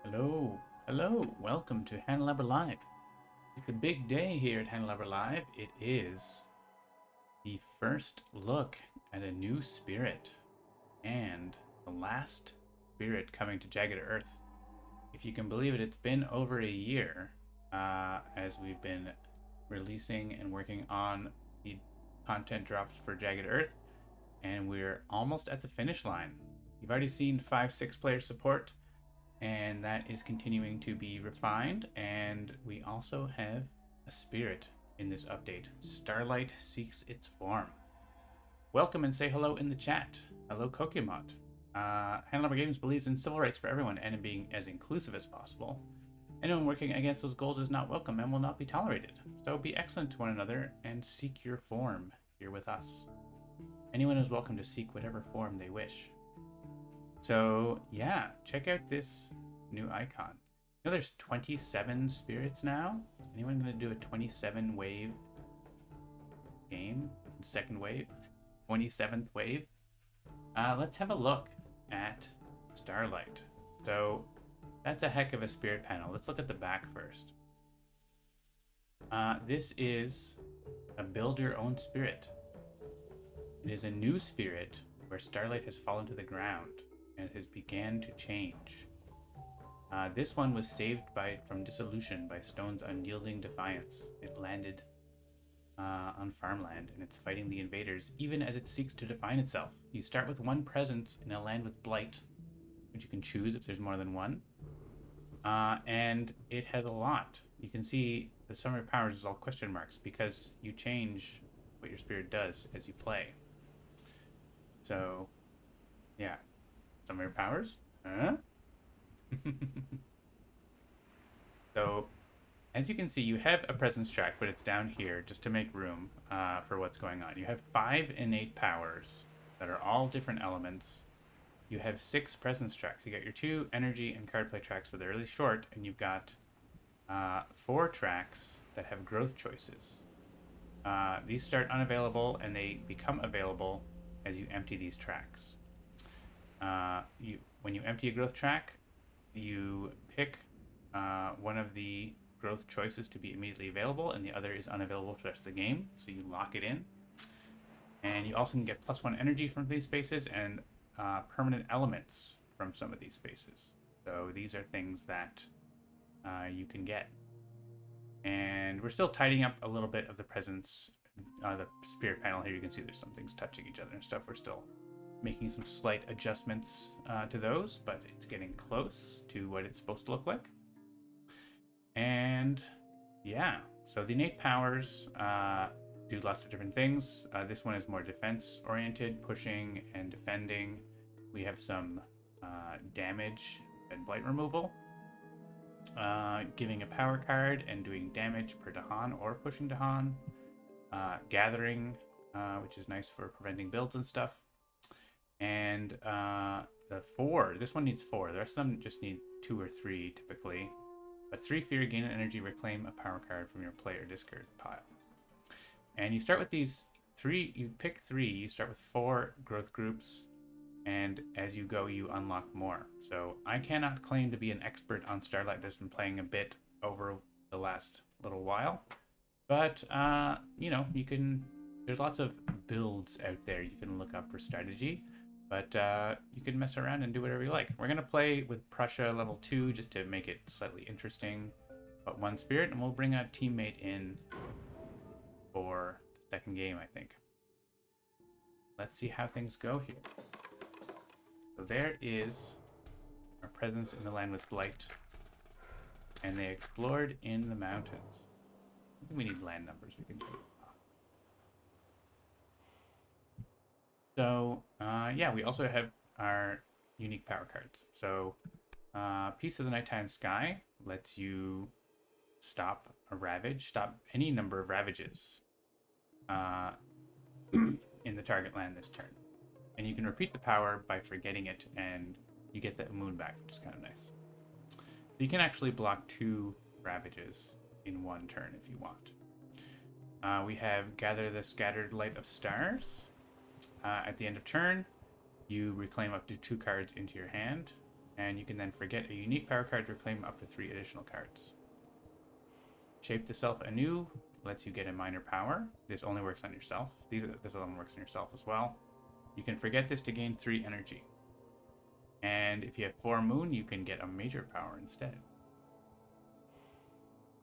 Hello, hello, welcome to Handelabra Live. It's a big day here at Handelabra Live. It is the first look at a new spirit and the last spirit coming to Jagged Earth. If you can believe it, it's been over a year as we've been releasing and working on the content drops for Jagged Earth, and we're almost at the finish line. You've already seen 5-6 player support, and that is continuing to be refined. And we also have a spirit in this update. Starlight seeks its form. Welcome and say hello in the chat. Hello, Kokimot. Handelabra Games believes in civil rights for everyone and in being as inclusive as possible. Anyone working against those goals is not welcome and will not be tolerated. So be excellent to one another and seek your form here with us. Anyone is welcome to seek whatever form they wish. So yeah, check out this new icon. You know, there's 27 spirits now. Anyone gonna do a 27 wave game? Second wave, 27th wave. Let's have a look at Starlight. So that's a heck of a spirit panel. Let's look at the back first. This is a build your own spirit. It is a new spirit where Starlight has fallen to the ground and has began to change. This one was saved from dissolution by Stone's unyielding defiance. It landed on farmland, and it's fighting the invaders even as it seeks to define itself. You start with one presence in a land with blight, which you can choose if there's more than one. And it has a lot. You can see the summary of powers is all question marks because you change what your spirit does as you play. So, yeah. Summary powers? Huh? So, as you can see, you have a presence track, but it's down here just to make room for what's going on. You have 5 innate powers that are all different elements. You have 6 presence tracks. You got your 2 energy and card play tracks, but they're really short, and you've got 4 tracks that have growth choices. These start unavailable, and they become available as you empty these tracks. When you empty a growth track, you pick one of the growth choices to be immediately available, and the other is unavailable for the rest of the game, so you lock it in. And you also can get +1 energy from these spaces and permanent elements from some of these spaces. So these are things that you can get. And we're still tidying up a little bit of the presence, the spirit panel here. You can see there's some things touching each other and stuff. We're still making some slight adjustments to those, but it's getting close to what it's supposed to look like. And yeah, so the innate powers do lots of different things. This one is more defense oriented, pushing and defending. We have some damage and blight removal, giving a power card and doing damage per Dahan or pushing Dahan. Gathering, which is nice for preventing builds and stuff. And the 4, this one needs 4. The rest of them just need 2 or 3 typically. But 3 fear, gain an energy, reclaim a power card from your player discard pile. And you start with these 3, you pick 3, you start with 4 growth groups, and as you go, you unlock more. So I cannot claim to be an expert on Starlight. I've just been playing a bit over the last little while. But, you know, there's lots of builds out there you can look up for strategy. But you can mess around and do whatever you like. We're going to play with Prussia level 2 just to make it slightly interesting. But 1 spirit, and we'll bring a teammate in for the second game, I think. Let's see how things go here. So there is our presence in the land with blight. And they explored in the mountains. I think we need land numbers. We can do it. So, yeah, we also have our unique power cards. So, Piece of the Nighttime Sky lets you stop a ravage, stop any number of ravages in the target land this turn. And you can repeat the power by forgetting it, and you get the moon back, which is kind of nice. You can actually block 2 ravages in 1 turn if you want. We have Gather the Scattered Light of Stars. At the end of turn, you reclaim up to 2 cards into your hand. And you can then forget a unique power card to reclaim up to 3 additional cards. Shape the Self anew lets you get a minor power. This only works on yourself. This one works on yourself as well. You can forget this to gain 3 energy. And if you have 4 moon, you can get a major power instead.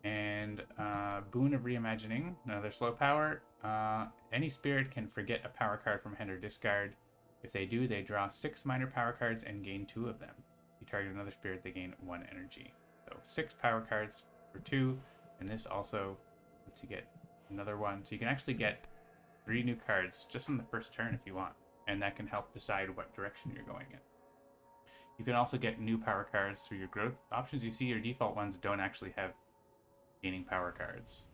And Boon of Reimagining, another slow power. Any spirit can forget a power card from hand or discard. If they do, they draw 6 minor power cards and gain 2 of them. If you target another spirit, they gain 1 energy. So 6 power cards for 2. And this also lets you get another one. So you can actually get 3 new cards just on the first turn if you want. And that can help decide what direction you're going in. You can also get new power cards through your growth options. You see your default ones don't actually have gaining power cards.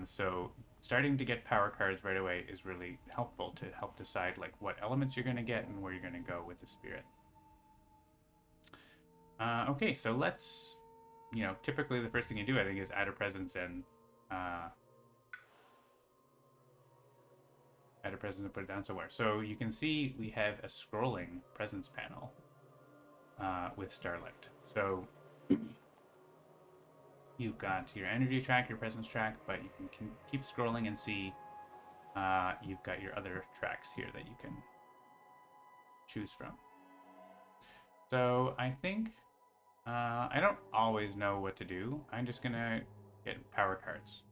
So starting to get power cards right away is really helpful to help decide like what elements you're going to get and where you're going to go with the spirit. Okay, so let's, typically the first thing you do, I think, is add a presence and put it down somewhere. So you can see we have a scrolling presence panel with Starlight. So you've got your energy track, your presence track, but you can keep scrolling and see you've got your other tracks here that you can choose from. So I think I don't always know what to do. I'm just gonna get power cards.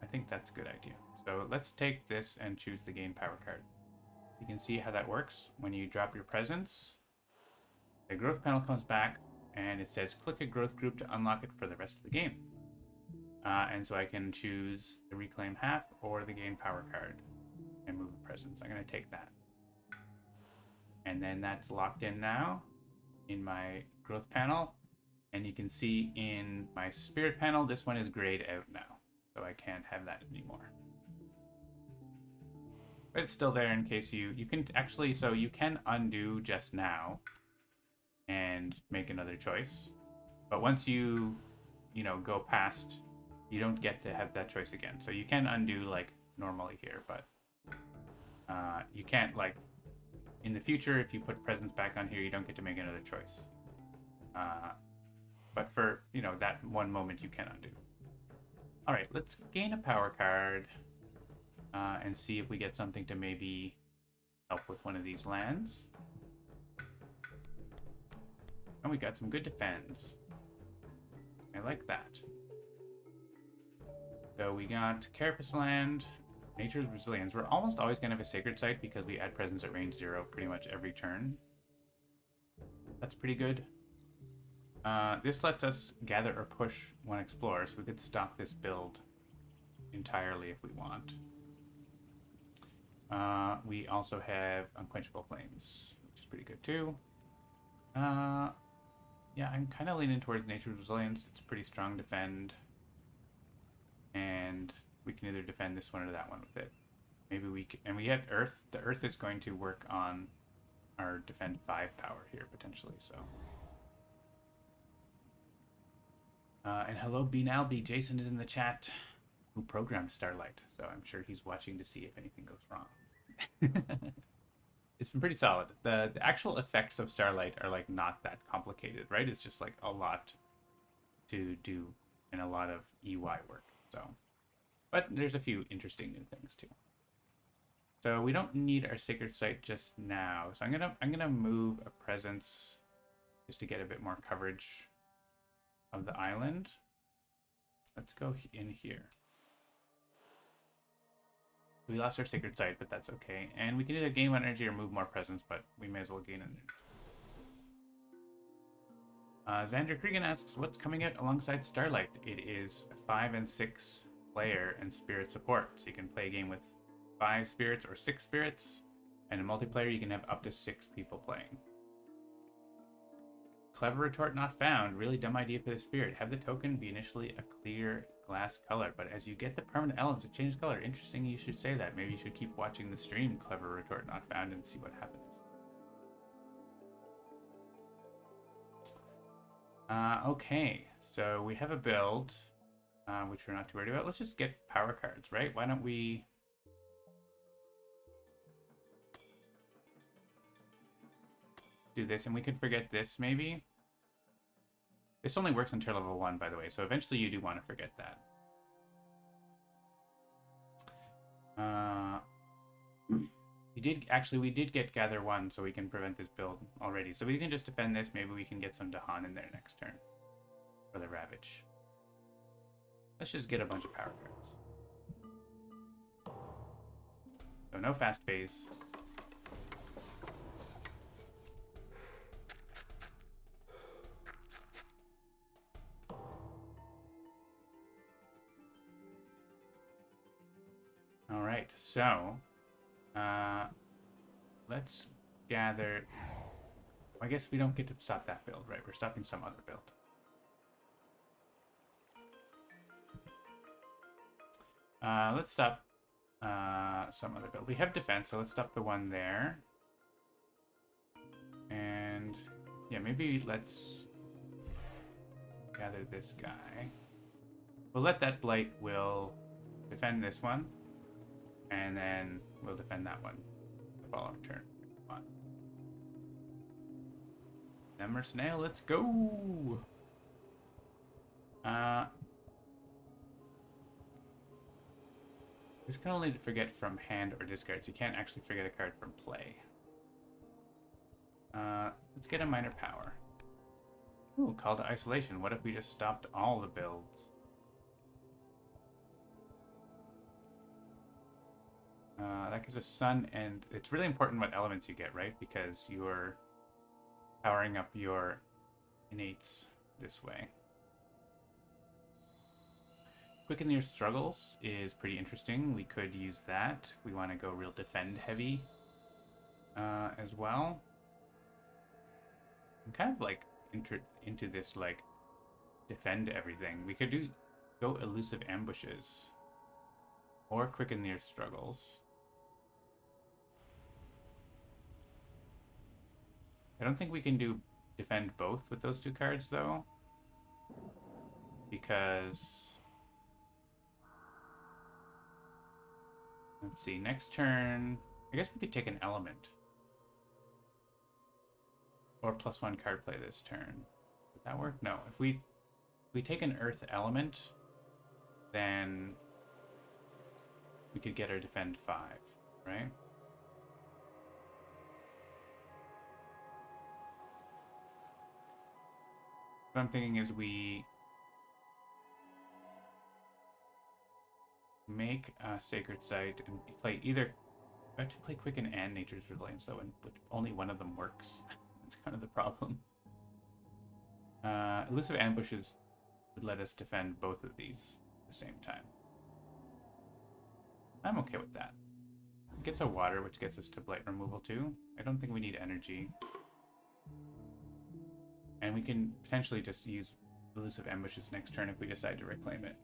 I think that's a good idea. So let's take this and choose the gain power card. You can see how that works. When you drop your presence, the growth panel comes back and it says click a growth group to unlock it for the rest of the game. And so I can choose the reclaim half or the gain power card and move the presence. I'm going to take that. And then that's locked in now in my growth panel. And you can see in my spirit panel, this one is grayed out now. So I can't have that anymore. But it's still there in case you can actually, so you can undo just now and make another choice. But once you go past, you don't get to have that choice again. So you can undo like normally here, but you can't, like, in the future, if you put presence back on here, you don't get to make another choice. But for, that one moment, you can undo. All right, let's gain a power card and see if we get something to maybe help with one of these lands. And we got some good defense. I like that. So we got Carapace Land, Nature's Resilience. We're almost always going to have a Sacred Site because we add presence at range 0 pretty much every turn. That's pretty good. This lets us gather or push one explorer, so we could stop this build entirely if we want. We also have Unquenchable Flames, which is pretty good too. Yeah, I'm kind of leaning towards Nature's Resilience. It's pretty strong defend. And we can either defend this one or that one with it. Maybe we can, and we have Earth. The Earth is going to work on our defend 5 power here, potentially, so. And hello, Beanalby. Jason is in the chat, who programmed Starlight, so I'm sure he's watching to see if anything goes wrong. It's been pretty solid. The actual effects of Starlight are like not that complicated, right? It's just like a lot to do and a lot of EY work. So, but there's a few interesting new things too. So we don't need our Sacred Site just now. So I'm gonna move a presence just to get a bit more coverage of the island. Let's go in here. We lost our Sacred Site, but that's okay. And we can either gain 1 energy or move more presence, but we may as well gain energy. Xander Cregan asks, what's coming out alongside Starlight? It is a 5 and 6 player and spirit support. So you can play a game with 5 spirits or 6 spirits. And in multiplayer, you can have up to 6 people playing. Clever retort not found. Really dumb idea for the spirit. Have the token be initially a clear glass color, but as you get the permanent elements, it changes color. Interesting, you should say that. Maybe you should keep watching the stream, Clever retort not found, and see what happens. Okay, so we have a build, which we're not too worried about. Let's just get power cards, right? Why don't we... do this, and we can forget this, maybe. This only works until level 1, by the way, so eventually you do want to forget that. We did get Gather 1, so we can prevent this build already. So we can just defend this, maybe we can get some Dahan in there next turn. For the Ravage. Let's just get a bunch of power cards. So no fast phase. Alright, so let's gather. I guess we don't get to stop that build, right? We're stopping some other build. Let's stop some other build. We have defense, so let's stop the one there. And yeah, maybe let's gather this guy. We'll let that Blight will defend this one, and then we'll defend that one the following turn. Come on. Number Snail, let's go! This can only forget from hand or discards. You can't actually forget a card from play. Let's get a minor power. Ooh, Call to Isolation. What if we just stopped all the builds? That gives us sun, and it's really important what elements you get, right? Because you're powering up your innates this way. Quicken Your Struggles is pretty interesting. We could use that. We want to go real defend heavy as well. I'm kind of like into this like defend everything. We could go Elusive Ambushes or Quicken Your Struggles. I don't think we can do defend both with those two cards though, because let's see, next turn I guess we could take an element or +1 card play this turn. Would that work? No. If we take an earth element, then we could get our defend 5, right? What I'm thinking is we make a Sacred Site and play either. I have to play Quicken and Nature's Resilience though, but only one of them works. That's kind of the problem. Elusive Ambushes would let us defend both of these at the same time. I'm okay with that. It gets a water, which gets us to blight removal too. I don't think we need energy. And we can potentially just use Elusive Ambushes next turn if we decide to reclaim it.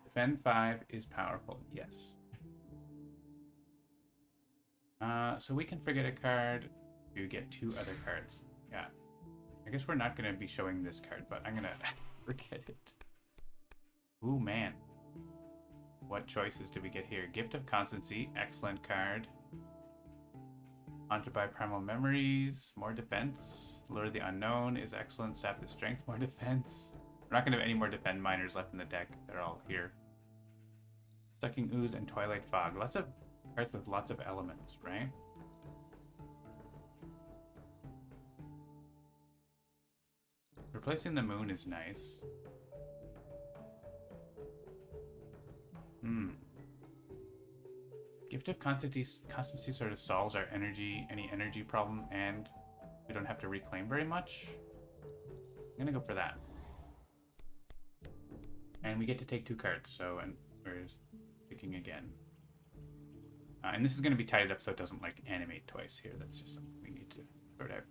Defend 5 is powerful, yes. So we can forget a card to get 2 other cards. Yeah. I guess we're not going to be showing this card, but I'm going to forget it. Ooh, man. What choices do we get here? Gift of Constancy, excellent card. Haunted by Primal Memories, more defense. Lure the Unknown is excellent. Sap the Strength, more defense. We're not going to have any more defend miners left in the deck. They're all here. Sucking Ooze and Twilight Fog. Lots of cards with lots of elements, right? Replacing the Moon is nice. Gift of Constancy sort of solves our any energy problem, and we don't have to reclaim very much. I'm gonna go for that. And we get to take 2 cards, so, and we're picking again. And this is gonna be tidied up so it doesn't like animate twice here. That's just something we need to sort out.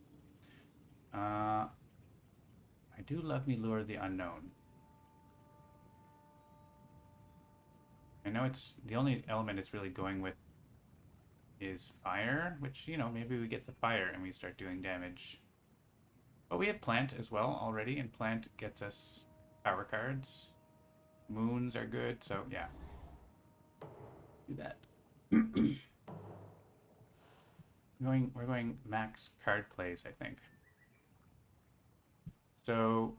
I do love me Lure the Unknown. I know it's the only element it's really going with is fire, which, you know, maybe we get the fire and we start doing damage. But we have plant as well already, and plant gets us power cards. Moons are good, so yeah. Do that. We're going max card plays, I think. So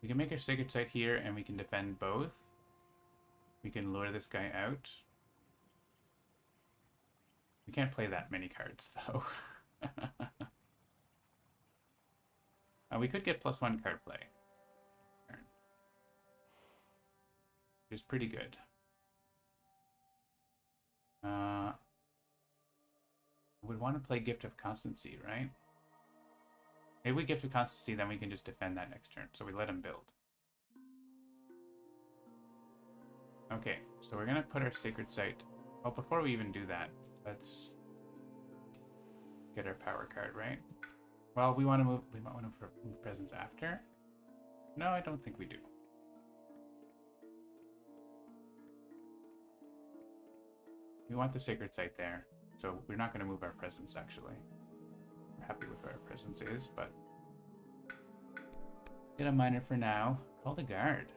we can make our sacred site here, and we can defend both. We can lure this guy out. We can't play that many cards, though. We could get +1 card play. Which is pretty good. Would want to play Gift of Constancy, right? Maybe we Gift of Constancy, then we can just defend that next turn. So we let him build. Okay, so we're gonna put our Sacred Site. Well, before we even do that, let's get our power card, right? Well, we want to move. We might want to move presence after. No, I don't think we do. We want the Sacred Site there, so we're not going to move our presence, actually. We're happy with where our presence is, but... Get a miner for now. Call the guard.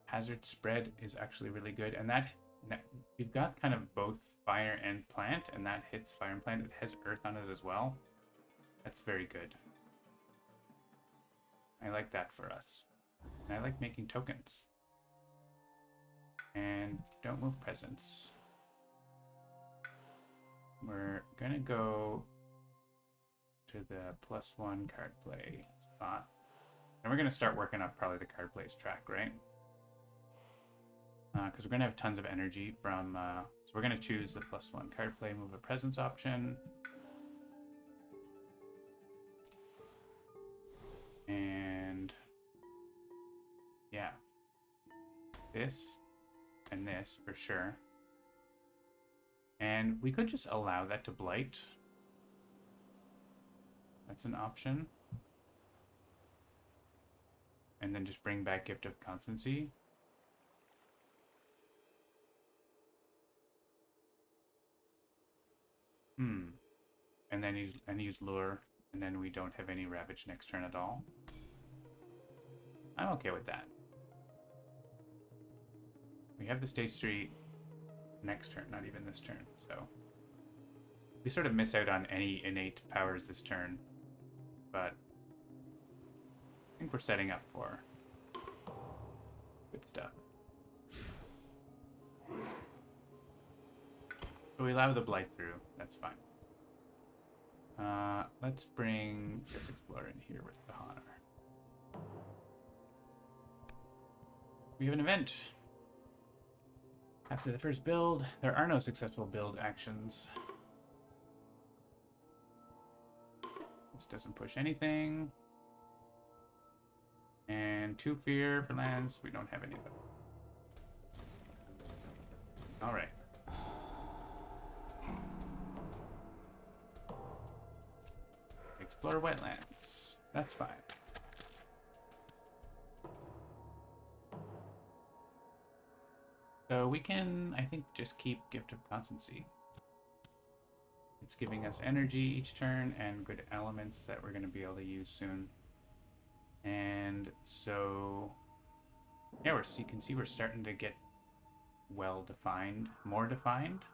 Hazard spread is actually really good, and that... We've got kind of both fire and plant, and that hits fire and plant. It has earth on it as well. That's very good. I like that for us. And I like making tokens. And don't move presence. We're gonna go to the +1 card play spot. And we're gonna start working up probably the card plays track, right? Because we're gonna have tons of energy from, so we're gonna choose the +1 card play, move a presence option. And yeah, this and this for sure. And we could just allow that to blight. That's an option. And then just bring back Gift of Constancy. And then use lure, and then we don't have any ravage next turn at all. I'm okay with that. We have the stage 3 next turn, not even this turn, so we sort of miss out on any innate powers this turn, but I think we're setting up for good stuff. So we allow the blight through, that's fine. Let's bring this explorer in here with the Honor. We have an event. After the first build, there are no successful build actions. This doesn't push anything. And 2 fear for lands. We don't have any of them. Alright. Explore wetlands. That's fine. So we can, I think, just keep Gift of Constancy. It's giving us energy each turn and good elements that we're going to be able to use soon. And so, yeah, you can see we're starting to get well defined, more defined.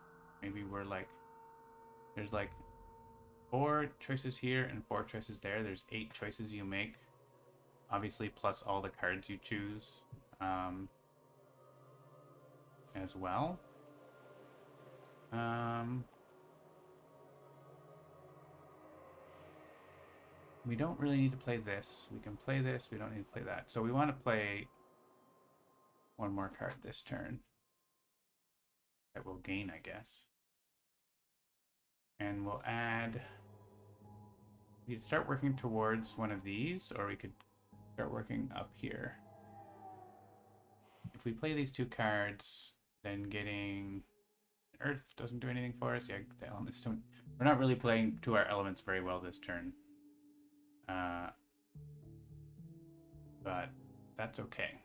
Maybe we're like, there's like 4 choices here and 4 choices there. There's 8 choices you make, obviously, plus all the cards you choose as well. We don't really need to play this. We can play this. We don't need to play that. So we want to play 1 more card this turn that we'll gain, I guess. And we'll add... We could start working towards one of these, or we could start working up here. If we play these 2 cards, then getting Earth doesn't do anything for us. Yeah, the elements don't... We're not really playing to our elements very well this turn. But that's okay.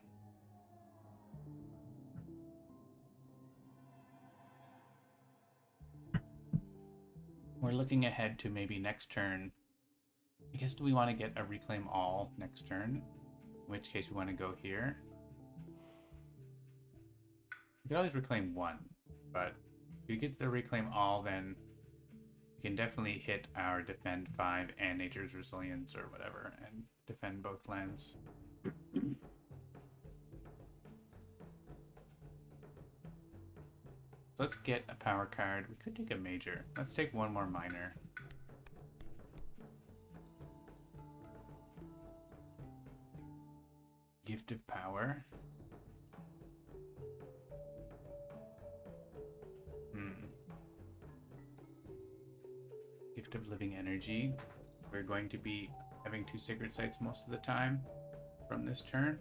We're looking ahead to maybe next turn. I guess do we want to get a Reclaim All next turn? In which case we want to go here. We could always reclaim 1, but If we get to reclaim all, then we can definitely hit our defend 5 and nature's resilience or whatever and defend both lands. Let's get a power card. We could take a major. Let's take one more minor. Gift of Power. Gift of Living Energy. We're going to be having 2 Sacred Sites most of the time from this turn.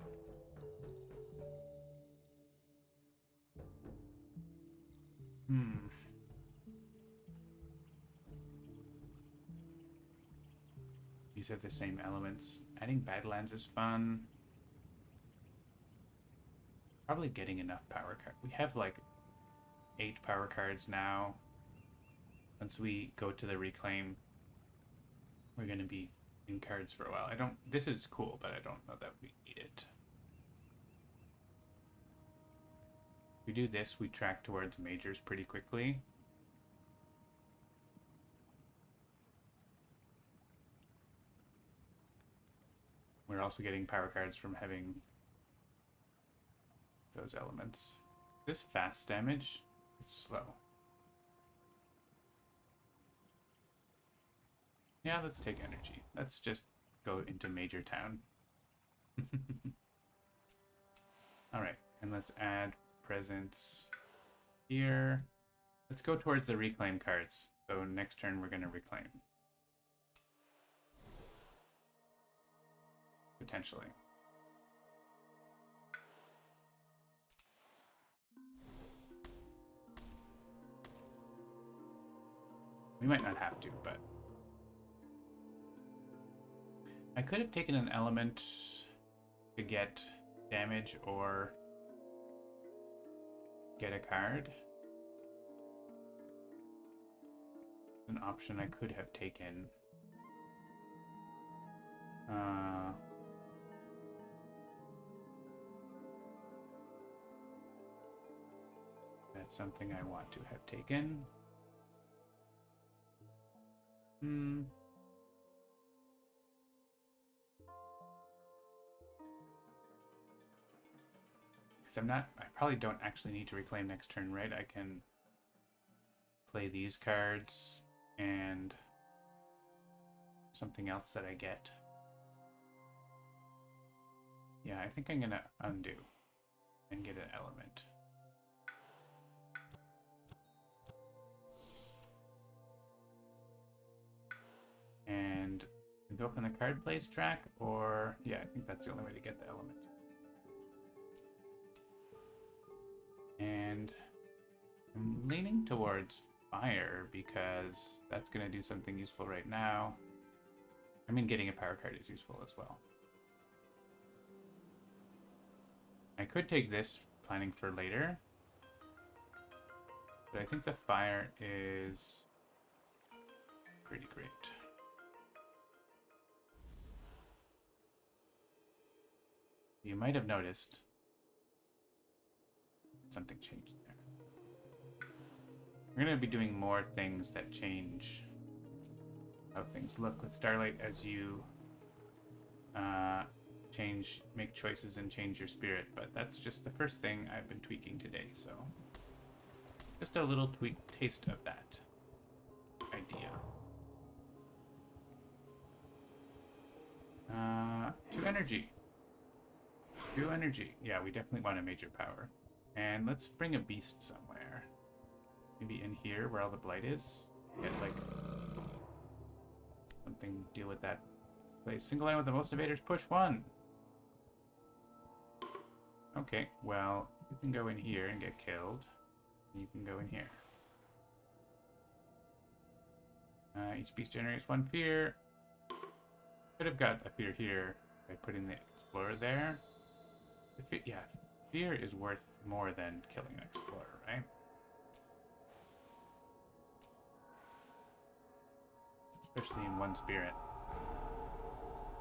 These are the same elements. Adding Badlands is fun. Probably getting enough power cards. We have like 8 power cards now. Once we go to the reclaim, we're going to be in cards for a while. This is cool, but I don't know that we need it. If we do this, we track towards majors pretty quickly. We're also getting power cards from having those elements. This fast damage, it's slow. Yeah, let's take energy. Let's just go into Major Town. Alright, and let's add presence here. Let's go towards the reclaim cards. So next turn we're going to reclaim. Potentially. We might not have to, but I could have taken an element to get damage or get a card. An option I could have taken. That's something I want to have taken. Because I probably don't actually need to reclaim next turn, right? I can play these cards and something else that I get. Yeah, I think I'm gonna undo and get an element. And go up on the card plays track, or yeah, I think that's the only way to get the element. And I'm leaning towards fire because that's going to do something useful right now. I mean, getting a power card is useful as well. I could take this, planning for later, but I think the fire is pretty great. You might have noticed something changed there. We're going to be doing more things that change how things look with Starlight as you make choices and change your spirit, but that's just the first thing I've been tweaking today, so just a little taste of that idea. 2 energy. 2 energy. Yeah, we definitely want a major power. And let's bring a beast somewhere. Maybe in here where all the blight is. Get like something, deal with that. Play single line with the most evaders, push 1. Okay, well, you can go in here and get killed. You can go in here. Each beast generates 1 fear. Could have got a fear here by putting the explorer there. Yeah, fear is worth more than killing an explorer, right? Especially in 1 spirit.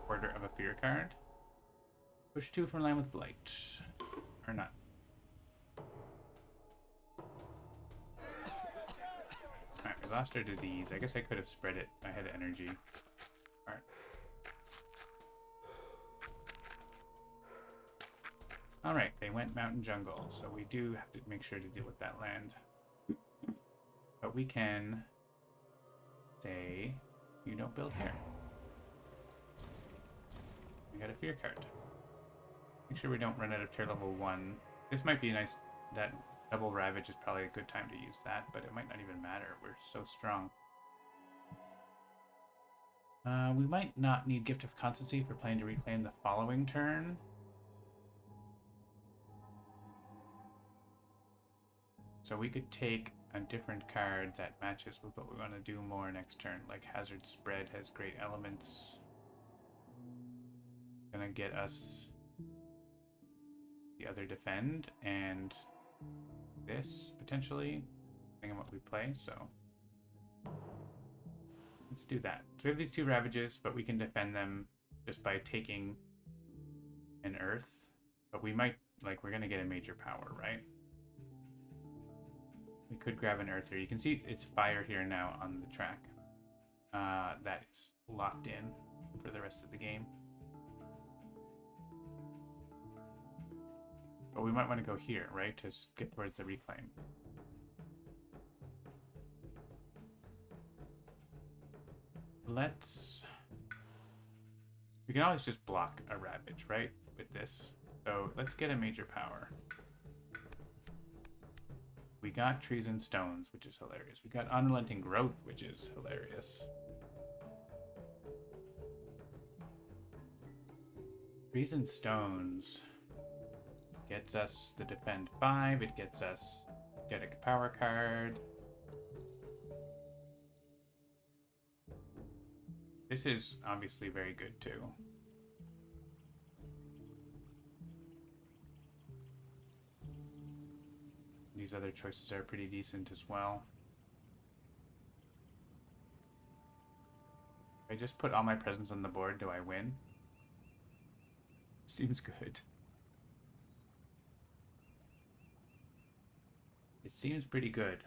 Order of a fear card. Push 2 from line with blight. Or not. lost our disease. I guess I could have spread it. I had energy. Alright. Alright, they went mountain jungle, so we do have to make sure to deal with that land. But we can say, you don't build here. We got a fear card. Make sure we don't run out of tier level 1. This might be nice. That double ravage is probably a good time to use that, but it might not even matter. We're so strong. We might not need Gift of Constancy for playing to reclaim the following turn. So we could take a different card that matches with what we want to do more next turn. Like Hazard Spread has great elements. Gonna get us the other defend and this potentially, depending on what we play. So let's do that. So we have these 2 ravages, but we can defend them just by taking an earth. But we might, like, we're gonna get a major power, right? We could grab an earth here. You can see it's fire here now on the track. That is locked in for the rest of the game. But we might want to go here, right, to get towards the reclaim. We can always just block a ravage, right, with this. So let's get a major power. We got Trees and Stones, which is hilarious. We got Unrelenting Growth, which is hilarious. Trees and Stones gets us the defend 5. It gets us get a power card. This is obviously very good too. These other choices are pretty decent as well. If I just put all my presents on the board, do I win? Seems good. It seems pretty good.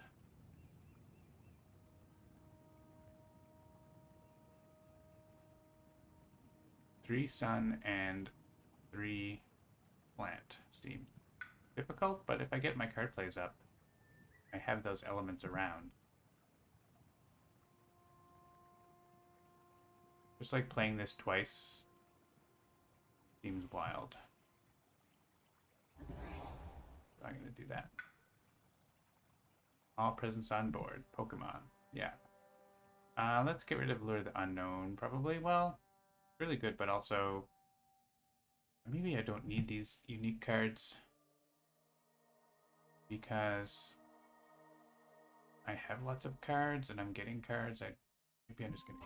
Three sun and 3 plant seem difficult, but if I get my card plays up, I have those elements around. Just like playing this twice seems wild. So I'm going to do that. All presents on board. Pokemon. Yeah. Let's get rid of Lure the Unknown, probably. Well, really good, but also maybe I don't need these unique cards because I have lots of cards and I'm getting cards. Maybe I'm just gonna.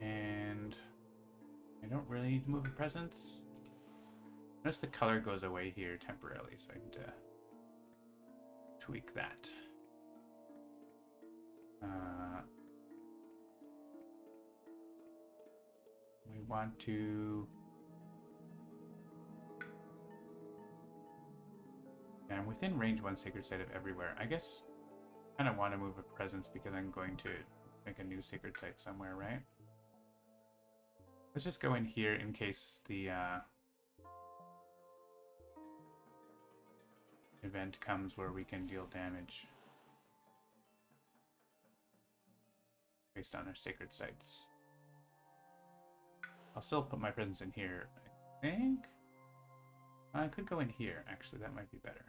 And I don't really need to move a presence. Notice the color goes away here temporarily, so I need to tweak that. We want to... And I'm within range 1 sacred site of everywhere. I guess I kind of want to move a presence because I'm going to make a new sacred site somewhere, right? Let's just go in here in case the event comes where we can deal damage based on our sacred sites. I'll still put my presence in here, I think. I could go in here, actually. That might be better.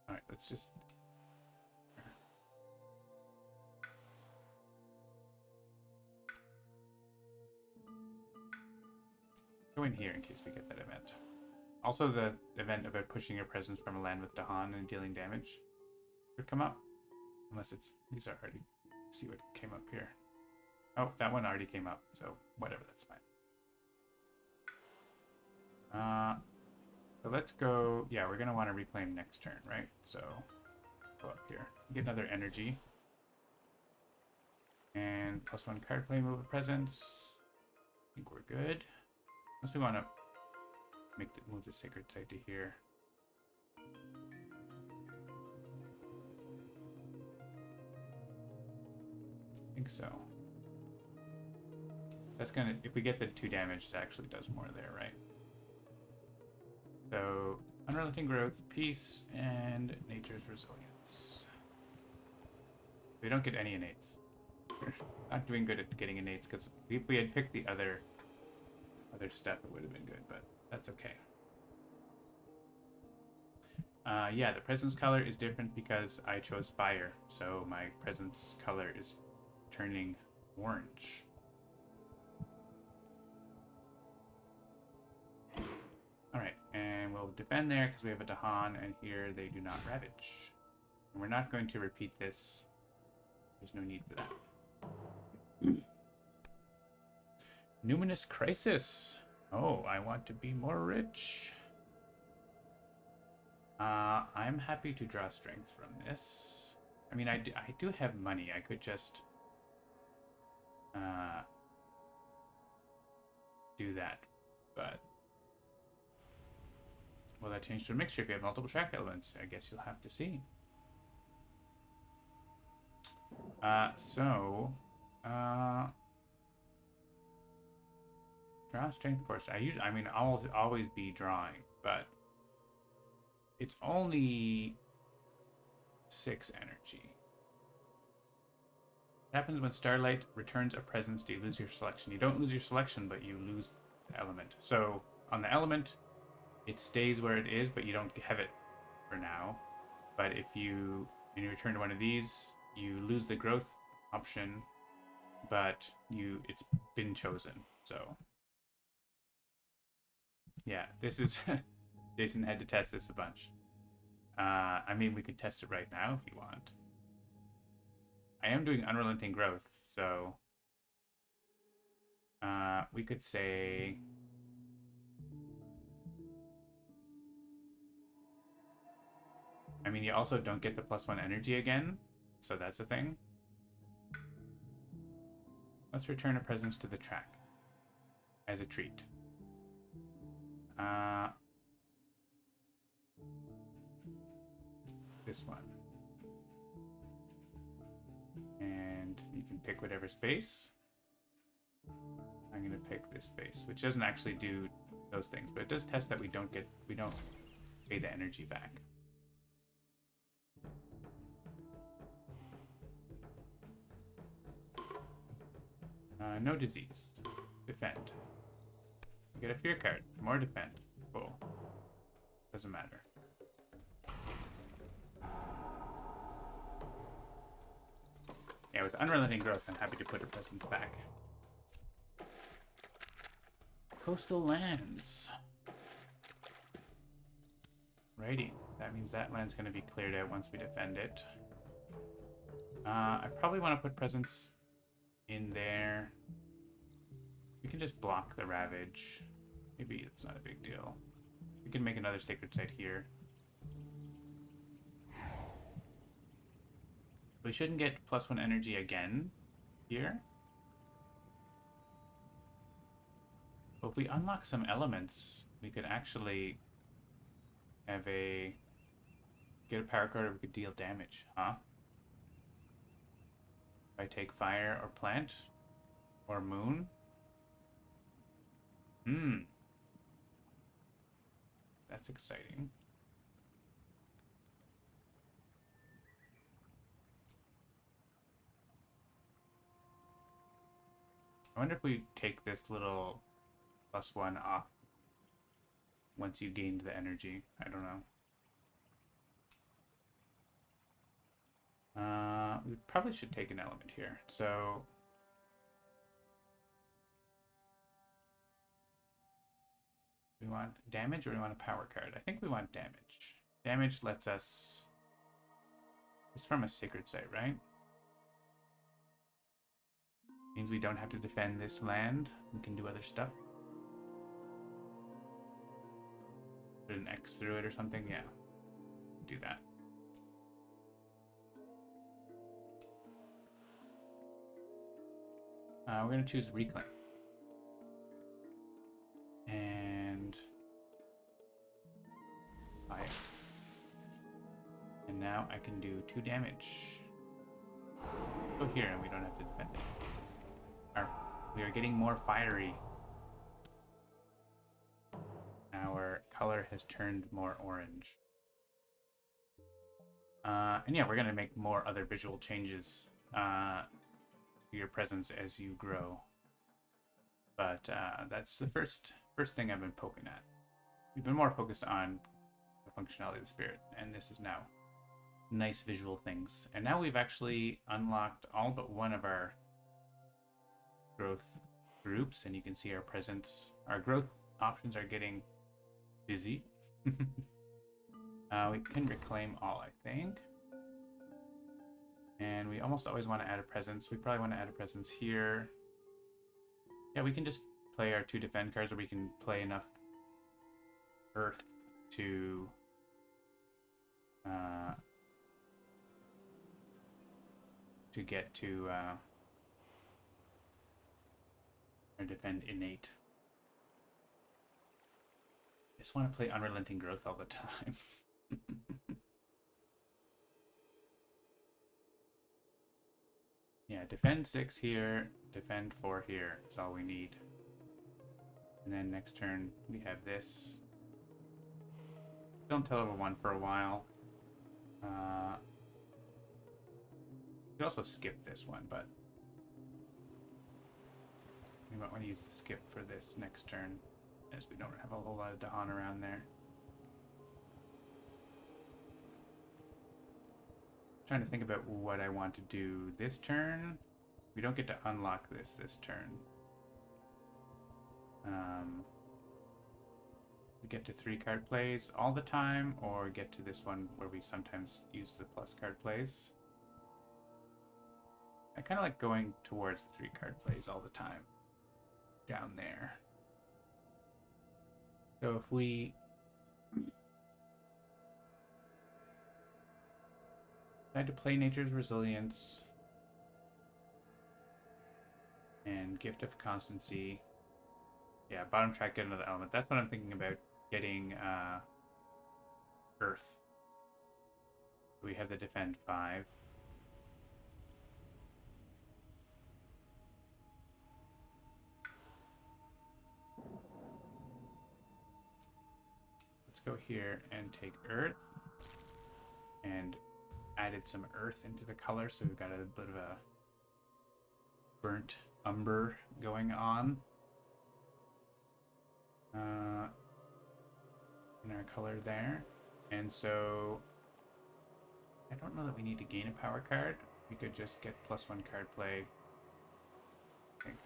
Alright, let's just... go in here in case we get that event. Also, the event about pushing your presence from a land with Dahan and dealing damage could come up. Unless it's... these are already... see what came up here. Oh, that one already came up, so whatever, that's fine. So let's go... yeah, we're going to want to reclaim next turn, right? So, go up here. Get another energy. And +1 card play, move a presence. I think we're good. Unless we want to move the sacred site to here. think so. That's gonna, if we get the 2 damage, it actually does more there, right? So, unrelenting growth, peace, and nature's resilience. We don't get any innates. We're not doing good at getting innates, because if we had picked the other stuff, it would have been good, but that's okay. Yeah, the presence color is different because I chose fire, so my presence color is turning orange. Alright, and we'll defend there because we have a Dahan, and here they do not ravage. And we're not going to repeat this. There's no need for that. Numinous Crisis. Oh, I want to be more rich. I'm happy to draw strength from this. I mean, I do have money. I could just do that, but will that change to a mixture if you have multiple track elements? I guess you'll have to see. Draw strength course. I mean, I'll always be drawing, but it's only 6 energy. It happens when Starlight returns a presence. Do you lose your selection? You don't lose your selection, but you lose the element. So on the element, it stays where it is, but you don't have it for now. But if you, when you return to one of these, you lose the growth option, but it's been chosen. So yeah, this is Jason had to test this a bunch. I mean, we could test it right now if you want. I am doing unrelenting growth, so we could say I mean, you also don't get the +1 energy again, so that's a thing. Let's return a presence to the track as a treat. This one. And you can pick whatever space. I'm going to pick this space, which doesn't actually do those things, but it does test that we don't pay the energy back. No disease. Defend. You get a fear card. More defend. Cool. Doesn't matter. Yeah, with unrelenting growth, I'm happy to put a presence back. Coastal lands. Righty. That means that land's going to be cleared out once we defend it. I probably want to put presence in there. We can just block the ravage. Maybe it's not a big deal. We can make another sacred site here. We shouldn't get +1 energy again here. But if we unlock some elements, we could actually have get a power card, or we could deal damage, huh? If I take fire or plant or moon. That's exciting. I wonder if we take this little +1 off once you gained the energy. I don't know. We probably should take an element here. So we want damage, or we want a power card? I think we want damage. Damage lets us... It's from a sacred site, right? Means we don't have to defend this land. We can do other stuff. Put an X through it or something. Yeah. Do that. We're going to choose Reclaim. And... fire. And now I can do 2 damage. Go here and we don't have to defend it. We are getting more fiery. Our color has turned more orange. And yeah, we're going to make more other visual changes to your presence as you grow. But that's the first thing I've been poking at. We've been more focused on the functionality of the spirit, and this is now nice visual things. And now we've actually unlocked all but one of our growth groups, and you can see our presence. Our growth options are getting busy. We can reclaim all, I think. And we almost always want to add a presence. We probably want to add a presence here. Yeah, we can just play our 2 defend cards, or we can play enough earth to get to our defend innate. I just want to play unrelenting growth all the time. Yeah, defend 6 here, defend 4 here is all we need. And then next turn we have this. Still until level 1 for a while. You could also skip this one, but we might want to use the skip for this next turn, as we don't have a whole lot of Dahan around there. Trying to think about what I want to do this turn. We don't get to unlock this turn. We get to 3 card plays all the time, or get to this one where we sometimes use the plus card plays. I kind of like going towards the 3 card plays all the time down there. So if we decide to play Nature's Resilience and Gift of Constancy, yeah, bottom track, get another element. That's what I'm thinking about, getting Earth. We have the defend 5. Let's go here and take Earth, and added some Earth into the color, so we've got a bit of a burnt umber going on in our color there. And so I don't know that we need to gain a power card. We could just get +1 card play. I think.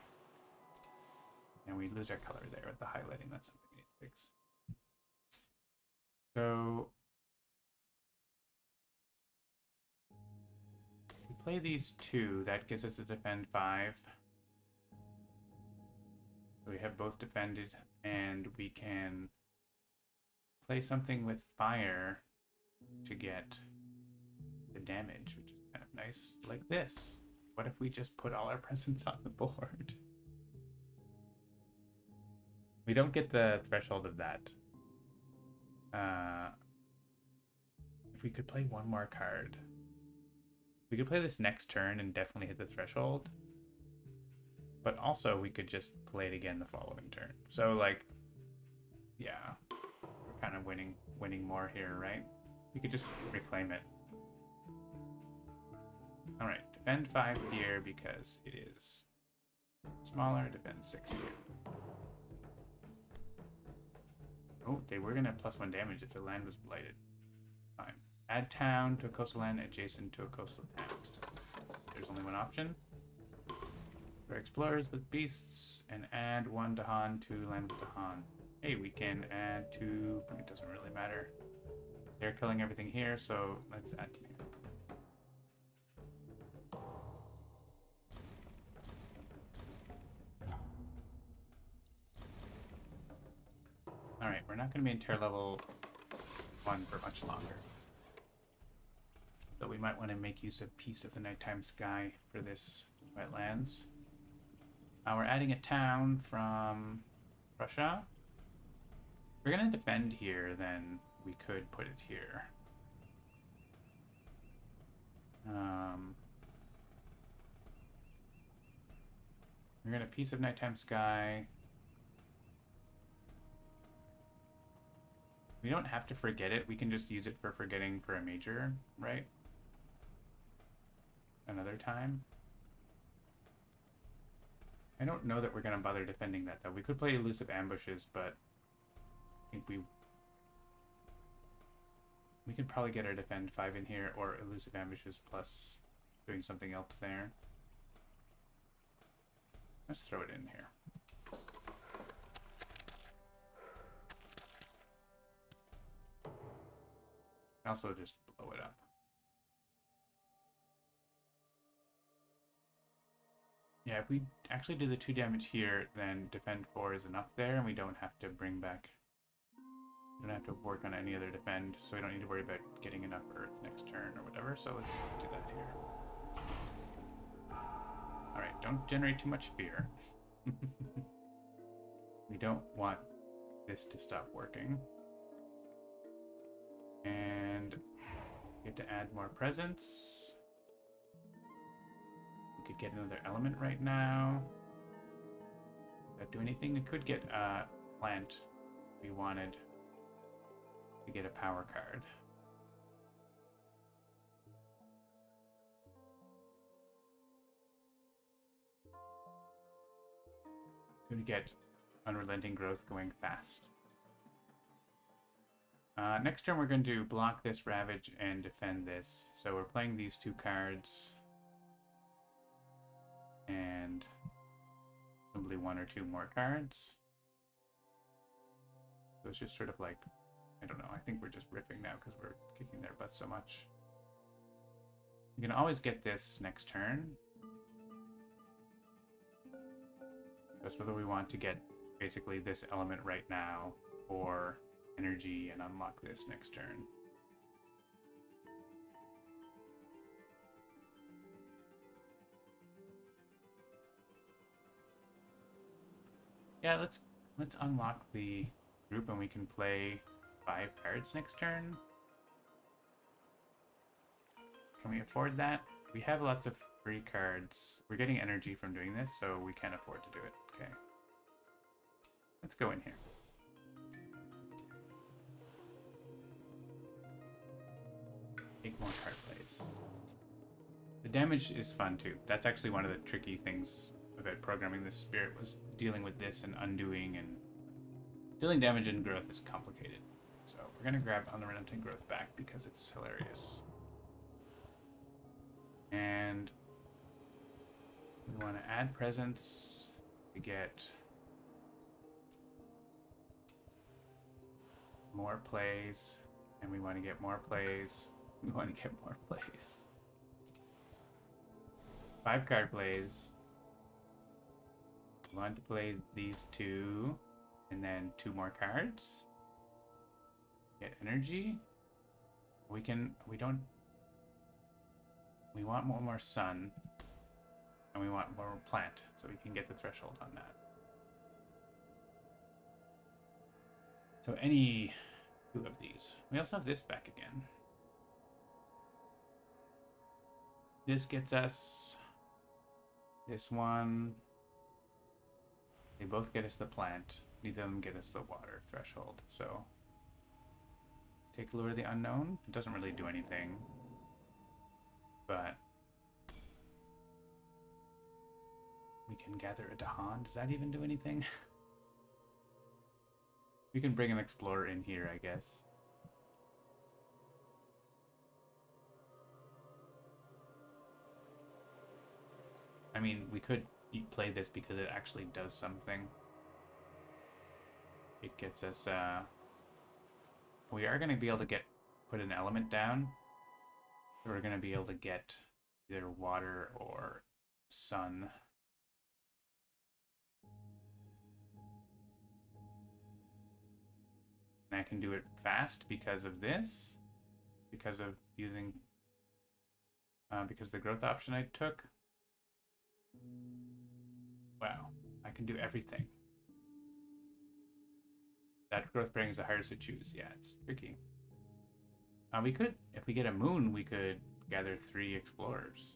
And we lose our color there with the highlighting. That's something we need to fix. So we play these 2. That gives us a defend 5. So we have both defended, and we can play something with fire to get the damage, which is kind of nice, like this. What if we just put all our presents on the board? We don't get the threshold of that. If we could play 1 more card, we could play this next turn and definitely hit the threshold. But also we could just play it again the following turn. So like, yeah, we're kind of winning more here, right? We could just reclaim it. All right, defend 5 here because it is smaller. Defend 6 here. Oh, they were gonna have +1 damage if the land was blighted. Fine. Add town to a coastal land adjacent to a coastal town. There's only one option. For explorers with beasts, and add 1 Dahan to land with Dahan. Hey, we can add 2. It doesn't really matter. They're killing everything here, so let's add. Alright, we're not going to be in tier level 1 for much longer. So we might want to make use of Piece of the Nighttime Sky for this wetlands. We're adding a town from Russia. If we're going to defend here, then we could put it here. We're gonna Piece of Nighttime Sky. We don't have to forget it. We can just use it for forgetting for a major, right? Another time. I don't know that we're going to bother defending that, though. We could play Elusive Ambushes, but I think we could probably get our Defend 5 in here, or Elusive Ambushes plus doing something else there. Let's throw it in here. Also just blow it up. Yeah, if we actually do the 2 damage here, then Defend 4 is enough there, and we don't have to bring back... We don't have to work on any other defend, so we don't need to worry about getting enough Earth next turn or whatever, so let's do that here. Alright, don't generate too much fear. We don't want this to stop working. And we have to add more presence. We could get another element right now. Not do anything. We could get a plant if we wanted to get a power card. We would get Unrelenting Growth going fast. Next turn we're going to block this Ravage and defend this. So we're playing these 2 cards. And probably 1 or 2 more cards. So it's just sort of like, I don't know, I think we're just riffing now because we're kicking their butts so much. You can always get this next turn. That's whether we want to get basically this element right now or energy and unlock this next turn. Yeah, let's unlock the group and we can play 5 cards next turn. Can we afford that? We have lots of free cards. We're getting energy from doing this, so we can afford to do it. Okay. Let's go in here. Take more card plays. The damage is fun too. That's actually one of the tricky things about programming this spirit, was dealing with this and undoing, and dealing damage and growth is complicated. So we're gonna grab Unrelenting Growth back because it's hilarious. And we want to add presence to get more plays, and we want to get more plays. We want to get more plays. 5 card plays. We want to play these 2, and then 2 more cards. Get energy. We want more sun, and we want more plant, so we can get the threshold on that. So any 2 of these. We also have this back again. This gets us this one. They both get us the plant. Neither of them get us the water threshold. So take Lure the Unknown. It doesn't really do anything. But we can gather a Dahan. Does that even do anything? We can bring an Explorer in here, I guess. I mean, we could play this because it actually does something. It gets us, we are going to be able to put an element down. We're going to be able to get either water or sun. And I can do it fast because of this, because of using, because the growth option I took. Wow, I can do everything. That growth brings the hardest to choose. Yeah, it's tricky. We could, if we get a moon, we could gather 3 explorers.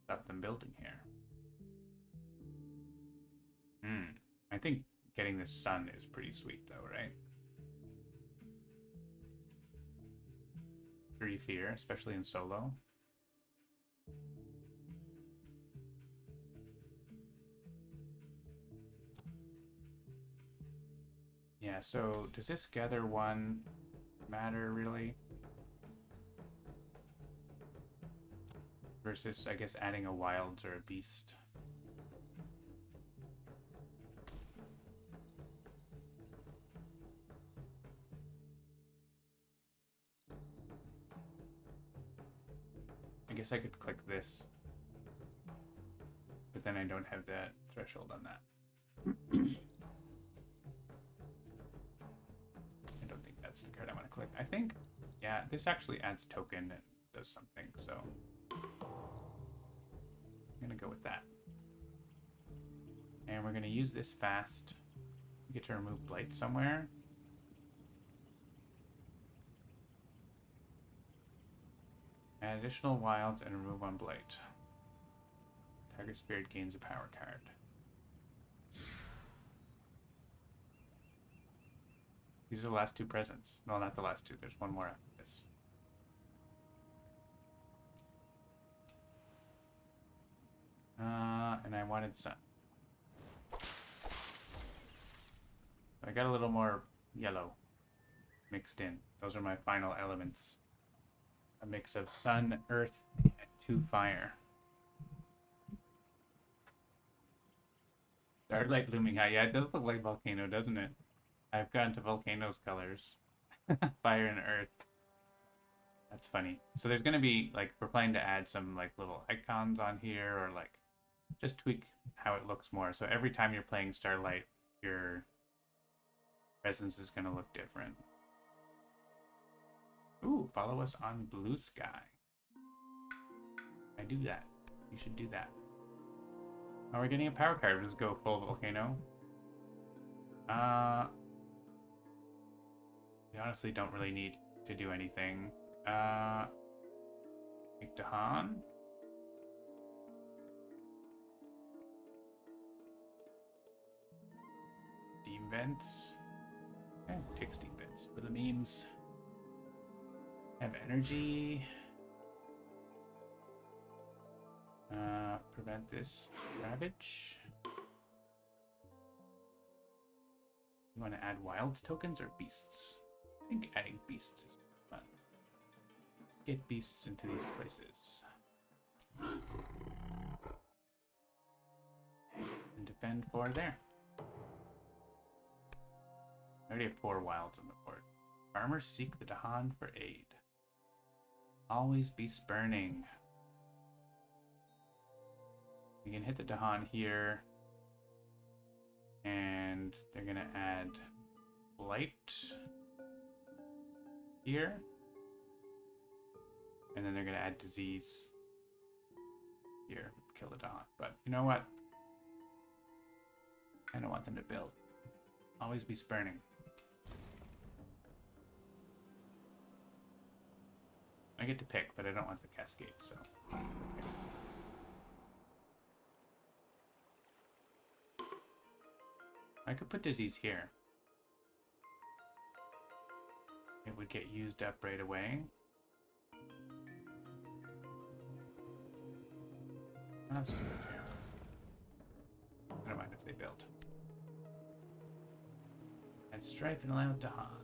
Stop them building here. I think getting the sun is pretty sweet though, right? 3 fear, especially in solo. Yeah, so does this gather one matter really? Versus, I guess, adding a wilds or a beast. I guess I could click this. But then I don't have that threshold on that. I don't think that's the card I want to click. I think, yeah, this actually adds a token and does something, so I'm going to go with that. And we're going to use this fast. We get to remove blight somewhere. Add additional wilds and remove one blight. Target spirit gains a power card. These are the last 2 presents. No, not the last 2. There's one more after this. And I wanted sun. I got a little more yellow mixed in. Those are my final elements. A mix of sun, earth, and 2 fire. Starlight looming high. Yeah, it does look like volcano, doesn't it? I've gone to volcano's colors. Fire and earth. That's funny. So there's going to be, like, we're planning to add some, like, little icons on here, or, like, just tweak how it looks more. So every time you're playing Starlight, your presence is going to look different. Ooh, follow us on Blue Sky. I do that. You should do that. Oh, we're getting a power card. Let's go full volcano. We honestly don't really need to do anything. Make Dahan. Steam vents. Okay, take steam vents for the memes. Have energy. Prevent this ravage. You want to add wild tokens or beasts? I think adding beasts is fun. Get beasts into these places. And defend 4 there. I already have 4 wilds on the board. Farmers seek the Dahan for aid. Always be spurning. We can hit the Dahan here. And they're going to add blight here. And then they're going to add disease here. Kill the Dahan. But you know what? I don't want them to build. Always be spurning. I get to pick, but I don't want the cascade, so. Okay. I could put disease here. It would get used up right away. Let's just move here. I don't mind if they build. And strife and allow Dahan.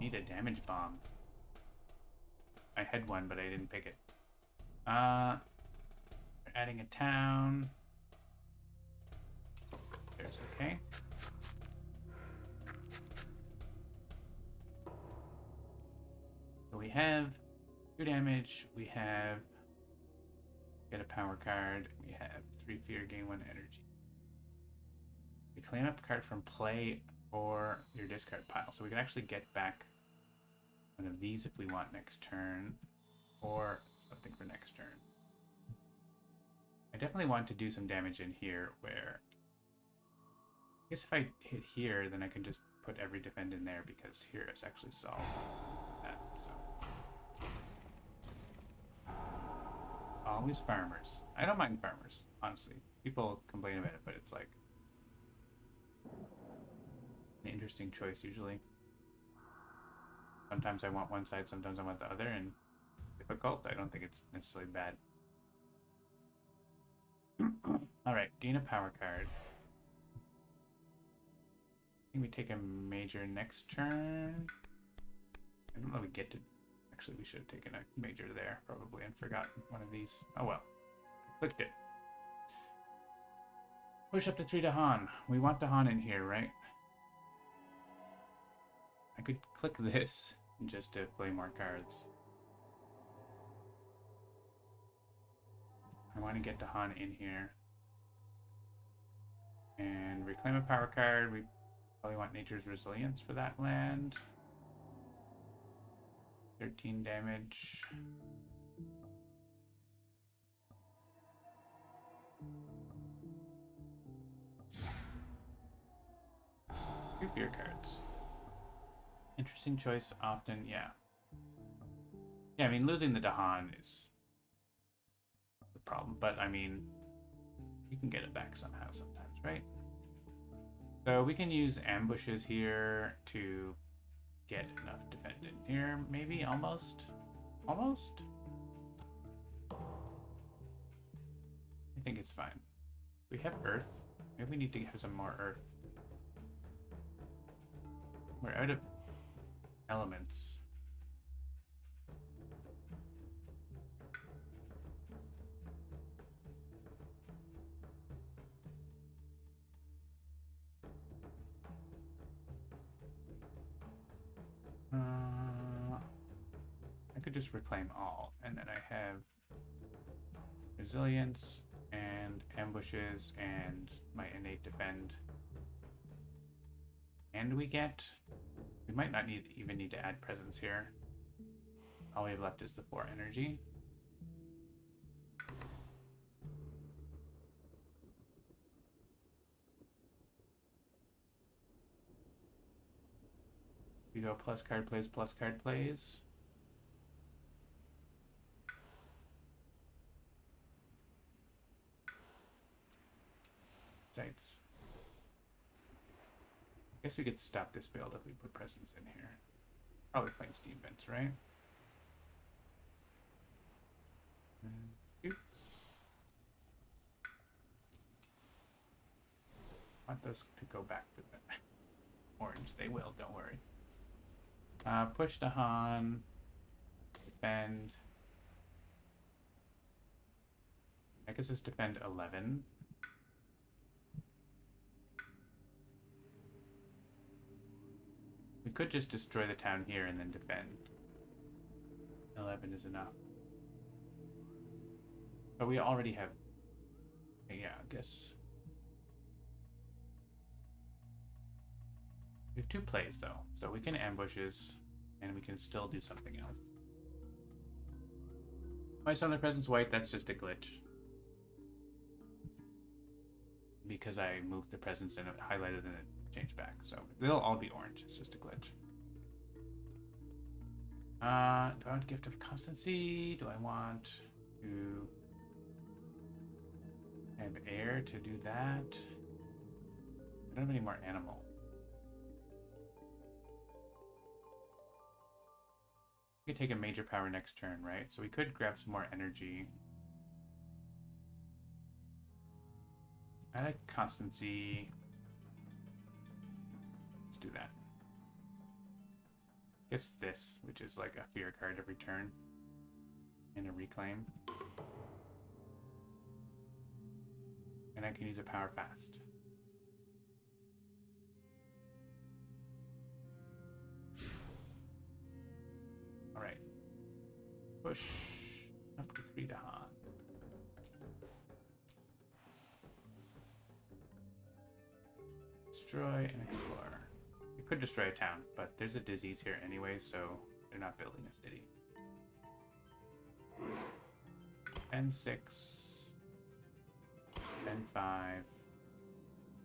Need a damage bomb. I had one, but I didn't pick it. We're adding a town. There's okay. So we have 2 damage. We have get a power card. We have 3 fear, gain 1 energy. We claim up a card from play or your discard pile. So we can actually get back one of these if we want next turn, or something for next turn. I definitely want to do some damage in here where, I guess if I hit here, then I can just put every defend in there because here it's actually solved that. So always farmers. I don't mind farmers, honestly. People complain about it, but it's like an interesting choice usually. Sometimes I want one side, sometimes I want the other, and difficult. I don't think it's necessarily bad. Alright, gain a power card. I think we take a major next turn. I don't know if we get to... Actually, we should have taken a major there, probably, and forgotten one of these. Oh well. I clicked it. Push up to 3 Dahan. We want Dahan in here, right? I could click this just to play more cards. I want to get Dahan in here. And reclaim a power card. We probably want Nature's Resilience for that land. 13 damage. Two fear cards. Interesting choice often, yeah. Yeah, I mean, losing the Dahan is the problem, but I mean, you can get it back somehow sometimes, right? So we can use ambushes here to get enough defend in here, maybe, almost? Almost? I think it's fine. We have Earth. Maybe we need to have some more Earth. We're out of elements. I could just reclaim all, and then I have resilience and ambushes and my innate defend. And we might not even need to add presence here. All we have left is the 4 energy. We go plus card plays, plus card plays. Sites. I guess we could stop this build if we put presence in here. Probably playing steam vents, right? Want those to go back to the orange. They will, don't worry. Push to Han. Defend. I guess it's defend 11. We could just destroy the town here and then defend. 11 is enough. But we already have... Yeah, I guess... We have 2 plays, though. So we can ambushes, and we can still do something else. My Summoner Presence white, that's just a glitch. Because I moved the presence and it highlighted and it changed back. So they'll all be orange. It's just a glitch. Do I want Gift of Constancy? Do I want to have air to do that? I don't have any more animal. We could take a major power next turn, right? So we could grab some more energy. I like Constancy. Let's do that. It's this, which is like a fear card every turn. And a reclaim. And I can use a power fast. Alright. Push up to 3 Dahan. Destroy and explore. You could destroy a town, but there's a disease here anyway, so they're not building a city. Defend 6. Defend 5.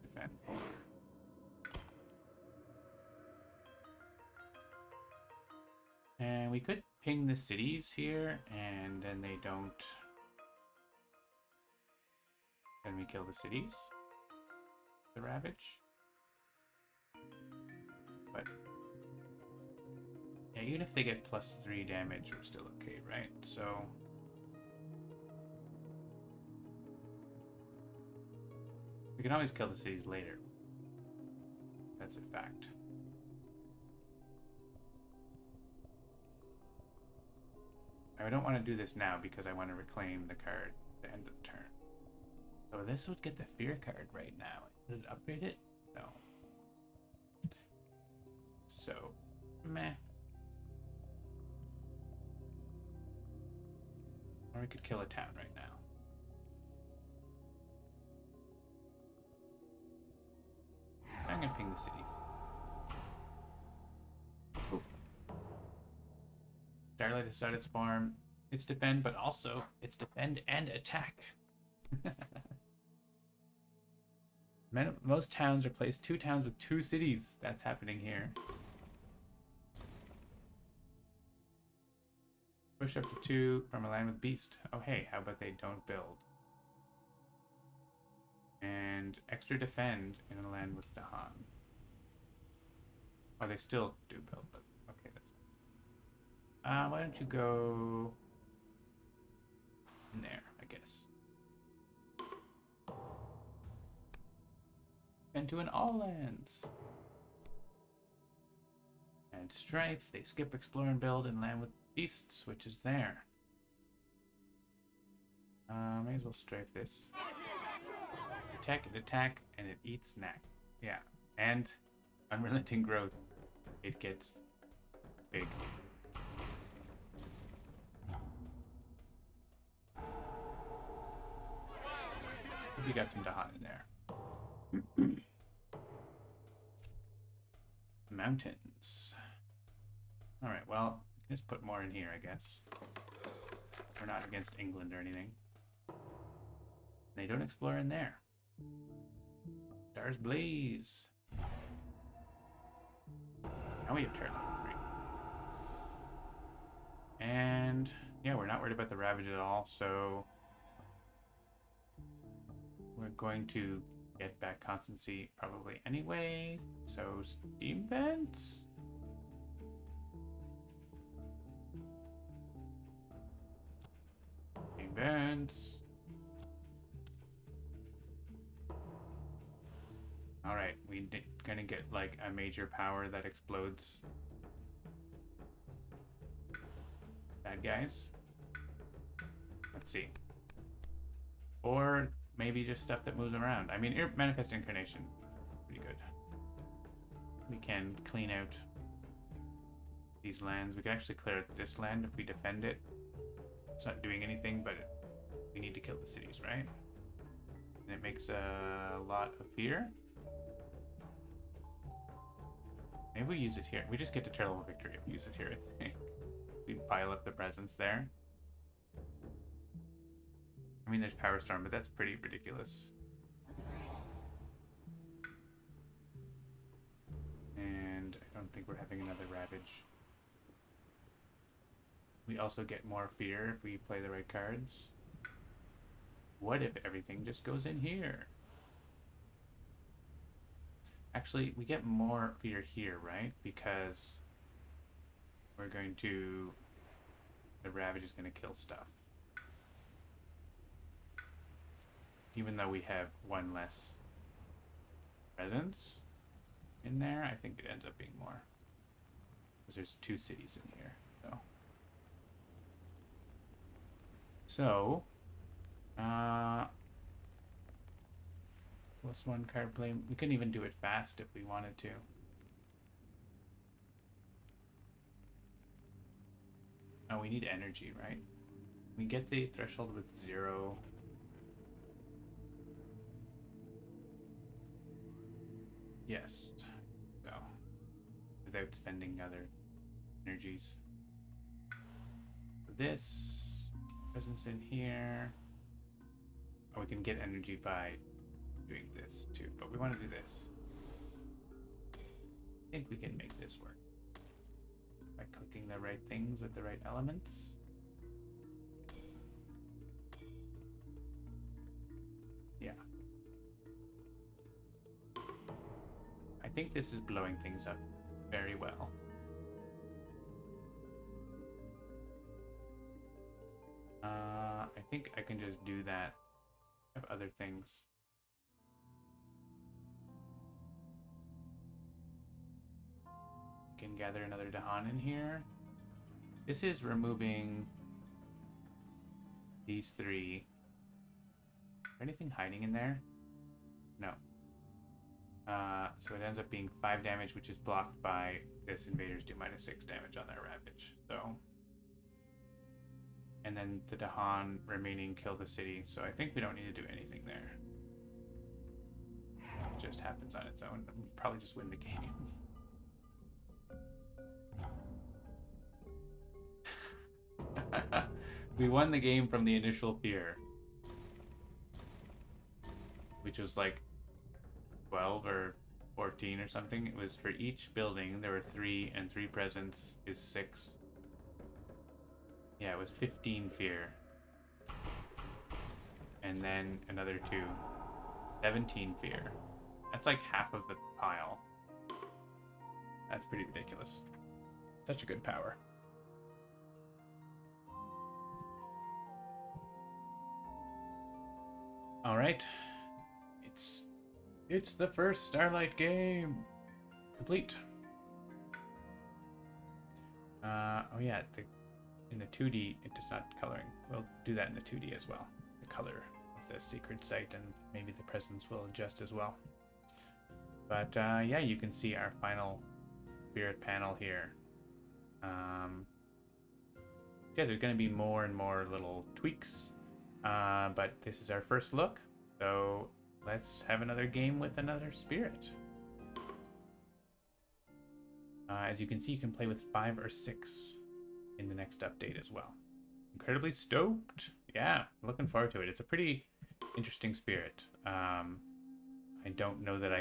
Defend 4. And we could ping the cities here, and then they don't. Then we kill the cities. The Ravage. But yeah, even if they get +3 damage, we're still okay, right? So we can always kill the cities later. That's a fact. I don't want to do this now because I want to reclaim the card at the end of the turn. So this would get the fear card right now. Would it upgrade it? No. So, meh. Or we could kill a town right now. I'm gonna ping the cities. Ooh. Starlight has started its farm. It's defend, but also it's defend and attack. Most towns replace 2 towns with 2 cities. That's happening here. Push up to 2 from a land with beast. Oh hey, how about they don't build? And extra defend in a land with Dahan. Oh, they still do build, but okay, that's fine. Why don't you go in there, I guess. And to an all lands. And strife, they skip explore and build and land with beasts, which is there. May as well strife this. Attack, and it eats knack. Yeah, and unrelenting growth. It gets big. You got some Dahan in there. Mountains. Alright, well, we can just put more in here, I guess. We're not against England or anything. They don't explore in there. Stars blaze. Now we have turn level 3. And yeah, we're not worried about the Ravage at all, so we're going to get back constancy probably anyway. So steam vents. Steam vents. Alright, we're gonna get like a major power that explodes bad guys. Let's see. Or maybe just stuff that moves around. I mean, Manifest Incarnation, pretty good. We can clean out these lands. We can actually clear out this land if we defend it. It's not doing anything, but we need to kill the cities, right? And it makes a lot of fear. Maybe we use it here. We just get to terrible victory if we use it here, I think. We pile up the presence there. I mean, there's Power Storm, but that's pretty ridiculous. And I don't think we're having another Ravage. We also get more fear if we play the right cards. What if everything just goes in here? Actually, we get more fear here, right? Because we're going to... the Ravage is going to kill stuff. Even though we have 1 less presence in there, I think it ends up being more. Because there's 2 cities in here, so... +1 card play. We couldn't even do it fast if we wanted to. Oh, we need energy, right? We get the threshold with 0. Yes. So, without spending other energies. This presence in here. Oh, we can get energy by doing this too, but we want to do this. I think we can make this work. by clicking the right things with the right elements. Yeah. I think this is blowing things up very well. I think I can just do that. I have other things. Can gather another Dahan in here. This is removing these three. Is there anything hiding in there? No. So it ends up being 5 damage, which is blocked by this. Invaders do -6 damage on their Ravage. So, and then the Dahan remaining kill the city. So I think we don't need to do anything there. It just happens on its own. We'll probably just win the game. We won the game from the initial fear, which was like 12 or 14 or something. It was for each building there were 3, and 3 presence is 6. Yeah, it was 15 fear, and then another 2, 17 fear. That's like half of the pile. That's pretty ridiculous. Such a good power. All right, it's the first Starlight game complete. Oh yeah, in the 2D it does not coloring. We'll do that in the 2D as well. The color of the secret site, and maybe the presence will adjust as well. But yeah, you can see our final spirit panel here. Yeah, there's going to be more and more little tweaks. But this is our first look, so let's have another game with another spirit. As you can see, you can play with 5 or 6 in the next update as well. Incredibly stoked. Yeah, looking forward to it. It's a pretty interesting spirit. I don't know that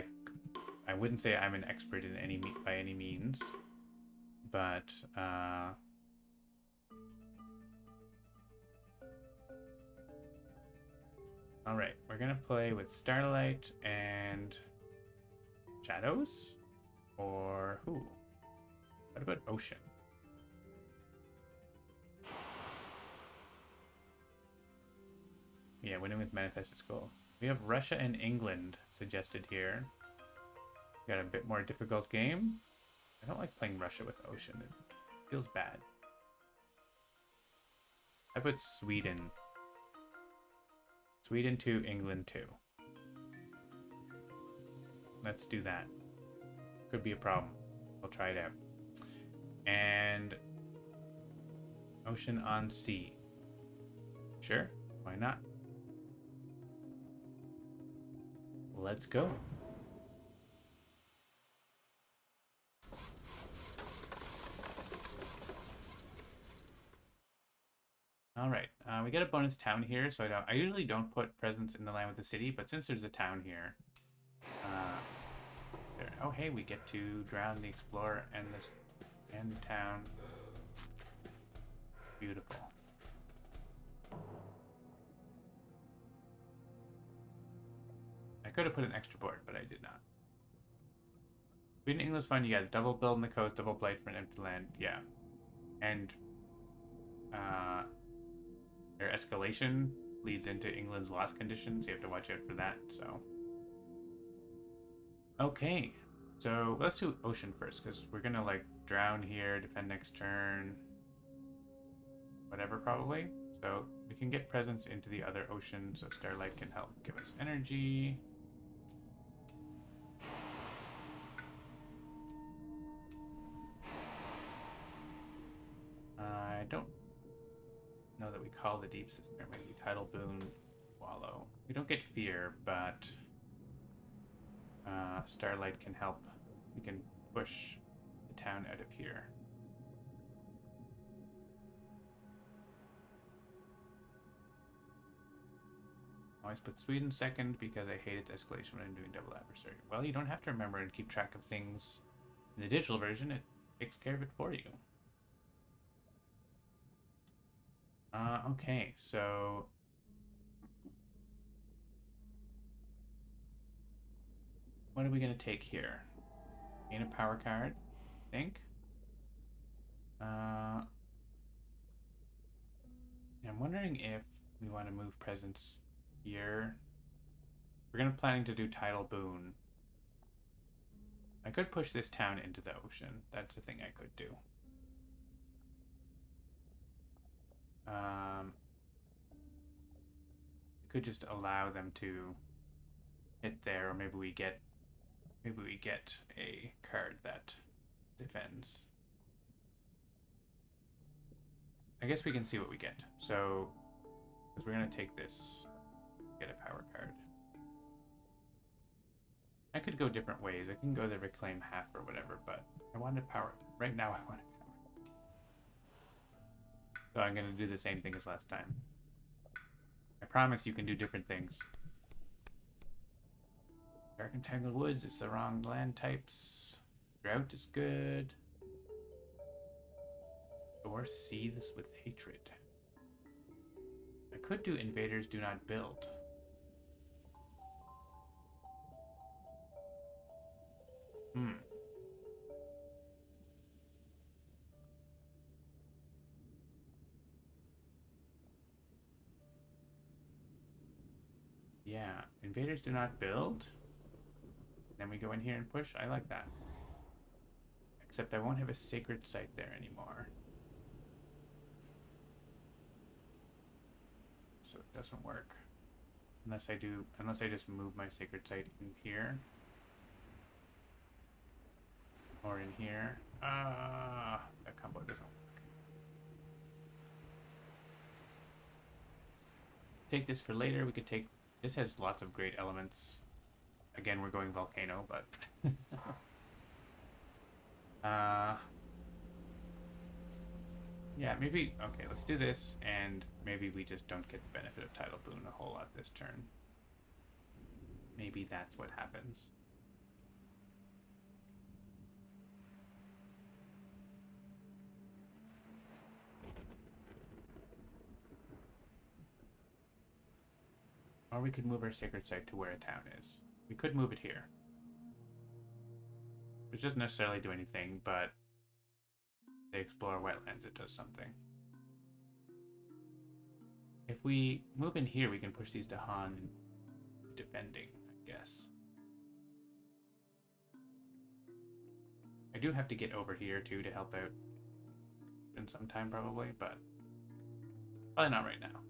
I wouldn't say I'm an expert in by any means, but all right, we're gonna play with Starlight and Shadows, or who? What about Ocean? Yeah, winning with Manifest is cool. We have Russia and England suggested here. Got a bit more difficult game. I don't like playing Russia with Ocean. It feels bad. I put Sweden. Sweden 2, England 2. Let's do that. Could be a problem. We'll try it out. And Ocean on Sea. Sure, why not? Let's go. All right, we get a bonus town here, so I usually don't put presence in the land with the city, but since there's a town here, there. Oh, hey, we get to drown the explorer and the town. Beautiful. I could have put an extra board, but I did not. Sweden and England's fun. You got a double build on the coast, double blight for an empty land. Yeah, and their escalation leads into England's lost conditions. So you have to watch out for that. So, okay, so let's do Ocean first, because we're gonna like drown here, defend next turn, whatever probably. So we can get presence into the other ocean, so Starlight can help give us energy. I don't know that we call the deep system. Maybe Tidal Boon, Wallow. We don't get Fear, but Starlight can help. We can push the town out of here. Always put Sweden second because I hate its escalation when I'm doing double adversary. Well, you don't have to remember and keep track of things in the digital version. It takes care of it for you. Okay, so what are we gonna take here? Gain a power card, I think. I'm wondering if we want to move presence here. We're gonna planning to do tidal boon. I could push this town into the ocean. That's a thing I could do. Um, could just allow them to hit there, or maybe we get a card that defends. I guess we can see what we get. So, because we're gonna take this, get a power card. I could go different ways. I can go the reclaim half or whatever, but I wanted power. Right now, I wanted power. So I'm gonna do the same thing as last time. I promise you can do different things. Dark and Tangled Woods, it's the wrong land types. Drought is good. Or Seethes with Hatred. I could do Invaders Do Not Build. Yeah, Invaders Do Not Build. Then we go in here and push. I like that. Except I won't have a sacred site there anymore. So it doesn't work. Unless I just move my sacred site in here. Or in here. That combo doesn't work. Take this for later. We could take... This has lots of great elements. Again, we're going volcano, but... yeah, maybe... Okay, let's do this, and maybe we just don't get the benefit of Tidal Boon a whole lot this turn. Maybe that's what happens. Or we could move our sacred site to where a town is. We could move it here. Which doesn't necessarily do anything, but they explore wetlands, it does something. If we move in here, we can push these to Han defending, I guess. I do have to get over here, too, to help out in some time, probably, but probably not right now.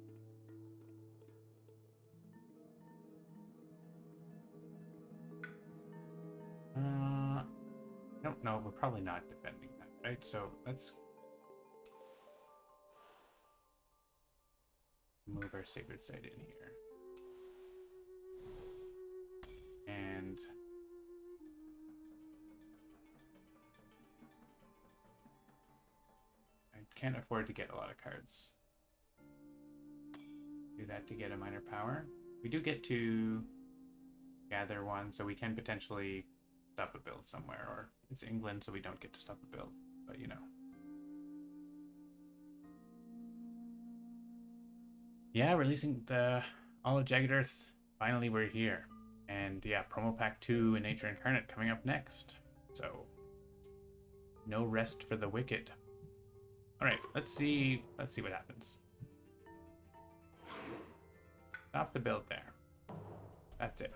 I don't know. We're probably not defending that, right? So let's move our sacred site in here. And I can't afford to get a lot of cards. Do that to get a minor power. We do get to gather one, so we can potentially stop a build somewhere, or it's England, so we don't get to stop a build, but you know. Yeah, releasing the all of Jagged Earth. Finally, we're here. And yeah, promo pack 2 in Nature Incarnate coming up next. So, no rest for the wicked. All right, let's see what happens. Stop the build there. That's it.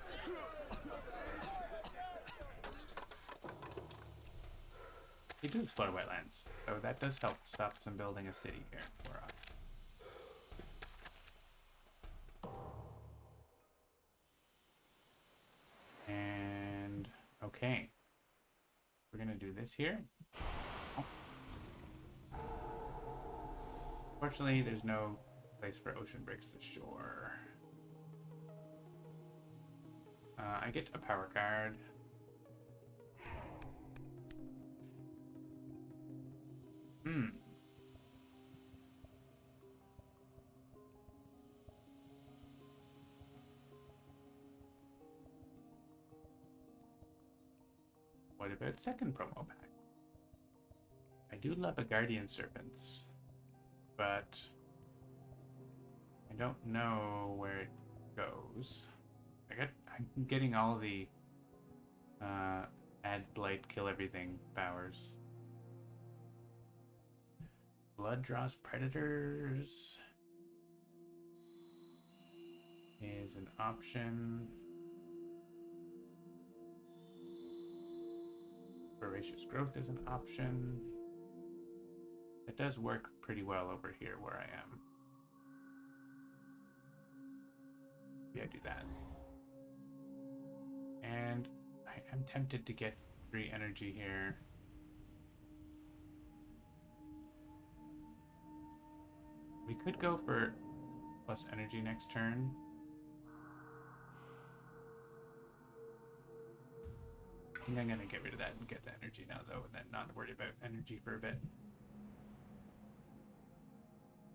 They do explore wetlands, so that does help stop some building a city here for us. And okay, we're gonna do this here. Oh. Fortunately, there's no place for Ocean Breaks the Shore. I get a power card. What about second promo pack? I do love a Guardian Serpents, but don't know where it goes. I'm getting all the add blight, kill everything powers. Blood draws predators is an option. Voracious growth is an option. It does work pretty well over here where I am. Yeah, do that. And I'm tempted to get 3 energy here. We could go for plus energy next turn. I think I'm gonna get rid of that and get the energy now though, and then not worry about energy for a bit.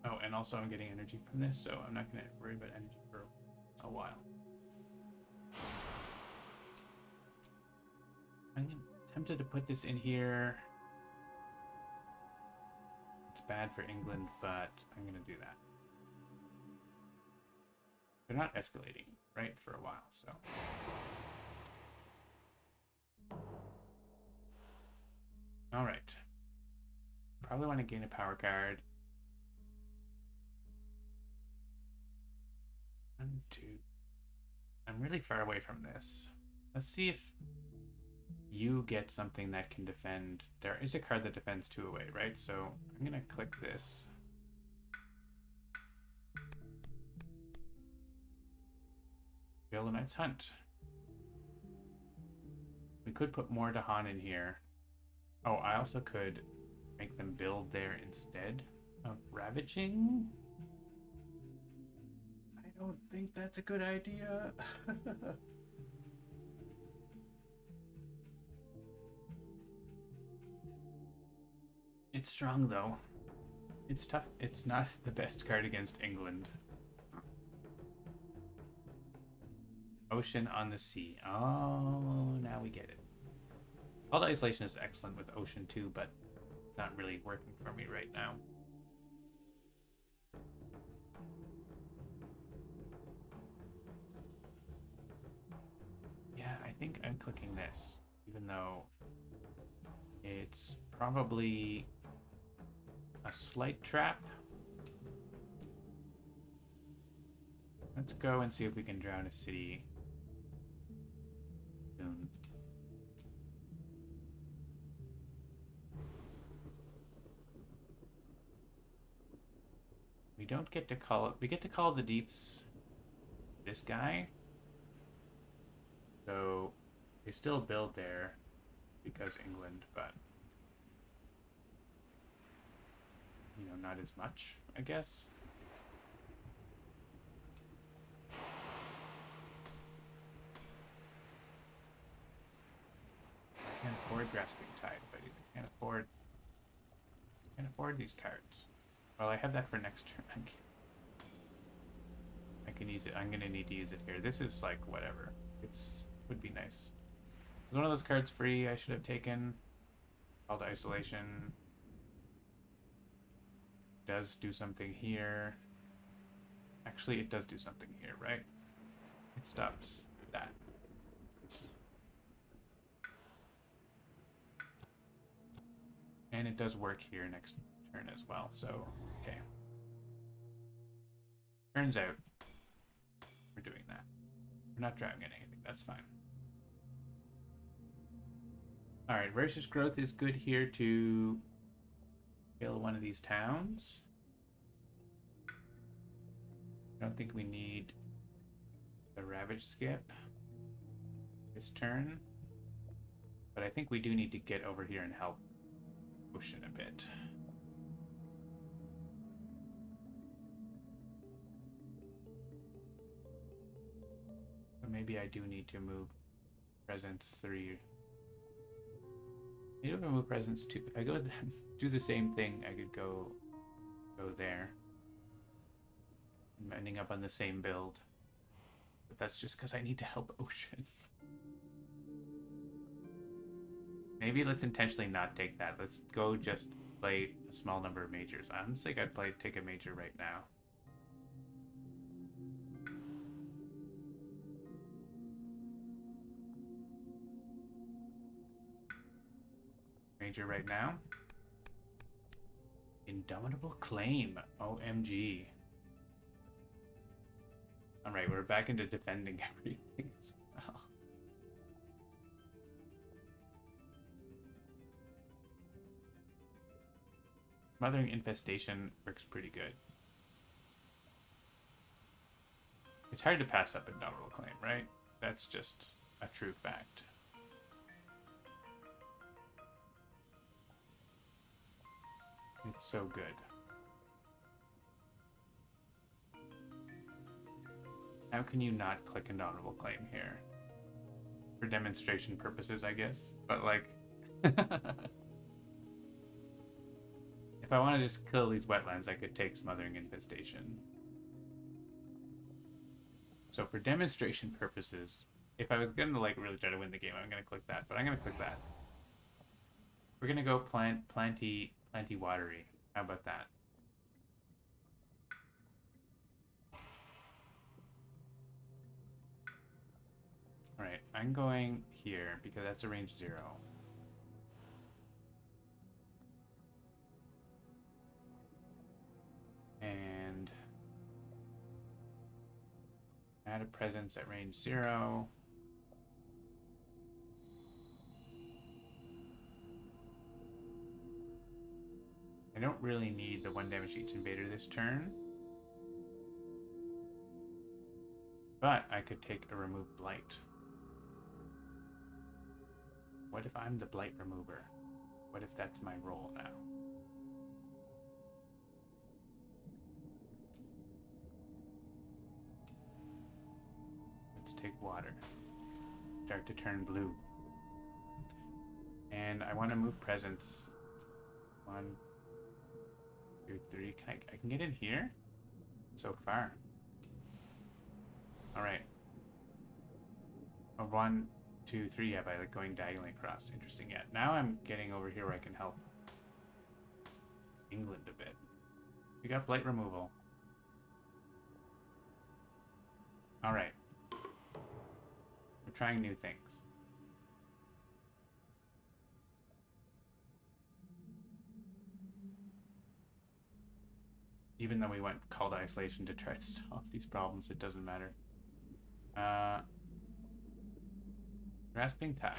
Oh, and also I'm getting energy from this, so I'm not gonna worry about energy for a while. I'm tempted to put this in here. It's bad for England, but I'm gonna do that. They're not escalating, right, for a while, so. All right. Probably want to gain a power card. 1, 2. I'm really far away from this. Let's see if you get something that can defend. There is a card that defends 2 away, right? So I'm going to click this. Bill Knight's Hunt. We could put more Dahan in here. Oh, I also could make them build there instead of ravaging. I don't think that's a good idea. It's strong though. It's tough. It's not the best card against England. Ocean on the sea. Oh, now we get it. All the isolation is excellent with Ocean too, but not really working for me right now. Yeah, I think I'm clicking this, even though it's probably a slight trap. Let's go and see if we can drown a city soon. We don't get to call it. We get to call the deeps this guy. So they still build there because England, but you know, not as much, I guess. I can't afford Grasping Tide, but I can't afford these cards. Well, I have that for next turn. I can use it. I'm gonna need to use it here. This is like whatever. Would be nice. Is one of those cards free I should have taken? Called Isolation. Does do something here. Actually, it does do something here, right? It stops that. And it does work here next turn as well, so, okay. Turns out, we're doing that. We're not drowning in anything, that's fine. Alright, Voracious Growth is good here to kill one of these towns. I don't think we need the Ravage skip this turn. But I think we do need to get over here and help Ocean a bit. So maybe I do need to move Presence 3. I don't move Presence 2. If I go do the same thing, I could go there. I'm ending up on the same build. But that's just because I need to help Ocean. Maybe let's intentionally not take that. Let's go just play a small number of majors. Honestly, I'd take a major right now. major right now. Indomitable Claim. OMG. Alright, we're back into defending everything as well. Smothering Infestation works pretty good. It's hard to pass up Indomitable Claim, right? That's just a true fact. It's so good. How can you not click Indomitable Claim here? For demonstration purposes, I guess. But like... if I want to just kill these wetlands, I could take Smothering Infestation. So for demonstration purposes, if I was going to like really try to win the game, I'm going to click that. But I'm going to click that. We're going to go planty watery. How about that? Alright, I'm going here because that's a range 0. And add a presence at range 0. I don't really need the 1 damage each invader this turn. But I could take a remove blight. What if I'm the blight remover? What if that's my role now? Let's take water. Start to turn blue. And I want to move presence. 1, 2, 3. I can get in here? So far. Alright. 1, 2, 3, yeah, by like going diagonally across. Interesting, yeah. Now I'm getting over here where I can help England a bit. We got blight removal. Alright. We're trying new things. Even though we went call to isolation to try to solve these problems, it doesn't matter. Grasping Tide.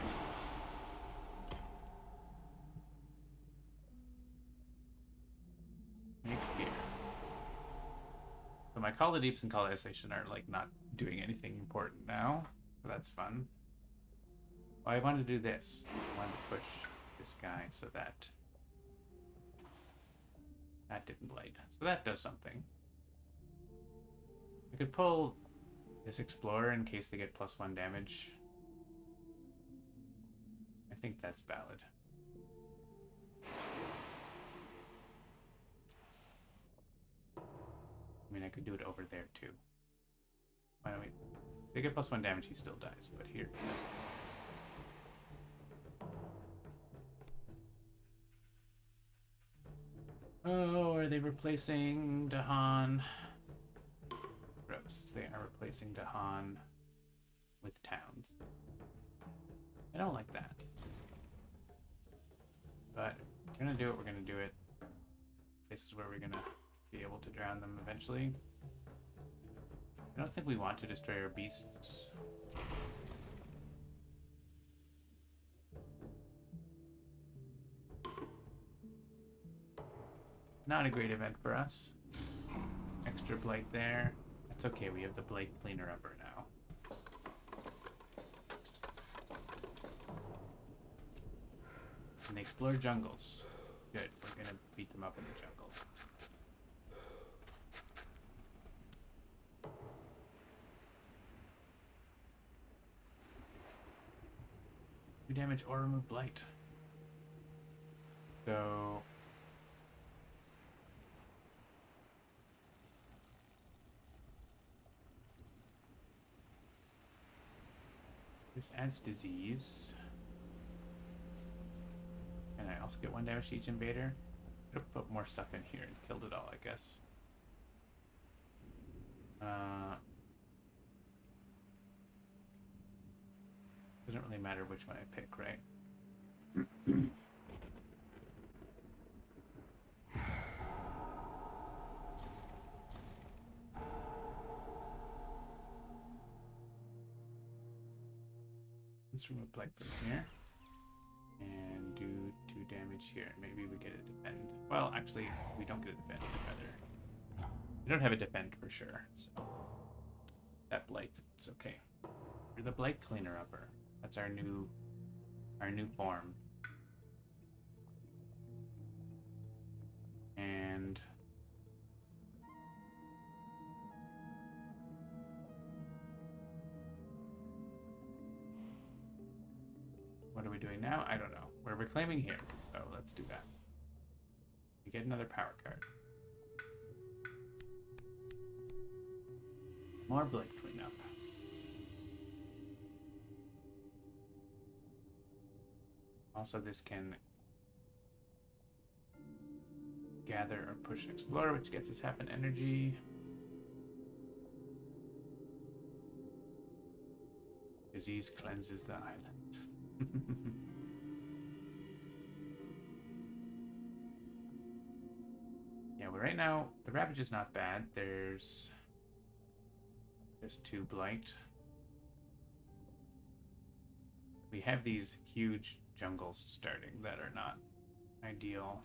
Make fear. So my call to deeps and call to isolation are like not doing anything important now. So that's fun. Well, I wanted to do this. I wanted to push this guy so that didn't blight. So that does something. I could pull this explorer in case they get +1 damage. I think that's valid. I mean, I could do it over there too. Why don't we? If they get +1 damage, he still dies. But here. Oh, are they replacing Dahan? Gross. They are replacing Dahan with towns. I don't like that. But we're gonna do it, we're gonna do it. This is where we're gonna be able to drown them eventually. I don't think we want to destroy our beasts. Not a great event for us. Extra blight there. That's okay, we have the blight cleaner upper now. And they explore jungles. Good, we're gonna beat them up in the jungle. Do damage or remove blight. So this adds disease. And I also get 1 damage to each invader. Could have put more stuff in here and killed it all, I guess. Doesn't really matter which one I pick, right? Let's remove Blight from here. And do 2 damage here. Maybe we get a defend. Well, actually, we don't get a defend, rather. We don't have a defend for sure, so that Blight, it's okay. We're the Blight Cleaner Upper. That's our new form. And what are we doing now? I don't know. We're reclaiming here, so let's do that. We get another power card. More Blight Cleanup. Also, this can gather or push Explore, which gets us half an energy. Disease cleanses the island. Yeah, well, right now, the Ravage is not bad. There's 2 Blight. We have these huge jungles starting that are not ideal.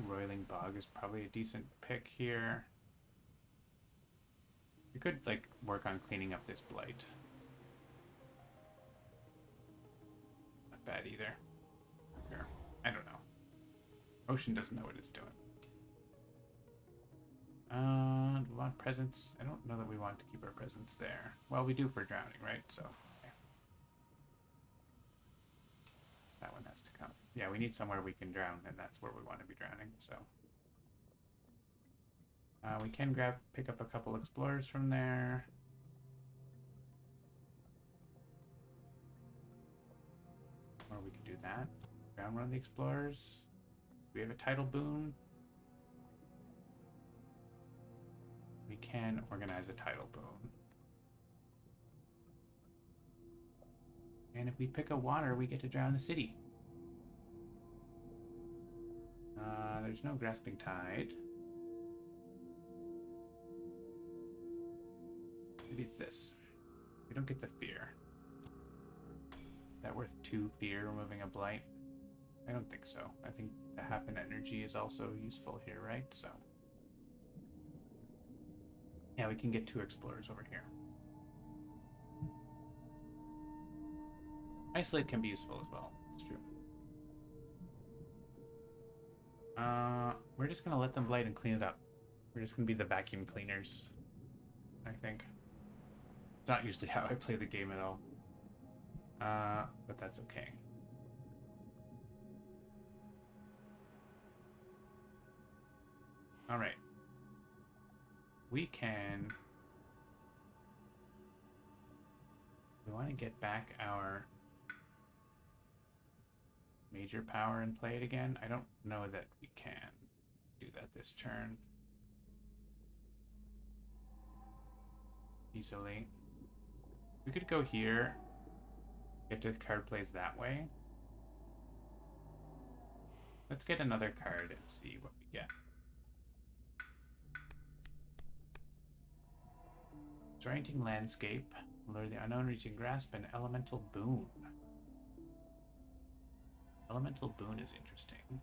Roiling Bog is probably a decent pick here. We could, like, work on cleaning up this Blight. Not bad either. Sure. I don't know. Ocean doesn't know what it's doing. Do we want presence? I don't know that we want to keep our presence there. Well, we do for drowning, right? So, okay. That one has to come. Yeah, we need somewhere we can drown, and that's where we want to be drowning, so. We can pick up a couple explorers from there. Or we can do that. Drown one of the explorers. We have a tidal boon. We can organize a tidal boon. And if we pick a water, we get to drown a city. There's no grasping tide. Maybe it's this. We don't get the fear. Is that worth 2 fear removing a blight? I don't think so. I think the half an energy is also useful here, right? So yeah, we can get 2 explorers over here. Isolate can be useful as well. It's true. We're just gonna let them blight and clean it up. We're just gonna be the vacuum cleaners, I think. It's not usually how I play the game at all. But that's okay. All right. We want to get back our major power and play it again. I don't know that we can do that this turn easily. We could go here, get to the card plays that way. Let's get another card and see what we get. Disorienting Landscape, Lure the Unknown, Reaching Grasp, and Elemental Boon. Elemental Boon is interesting.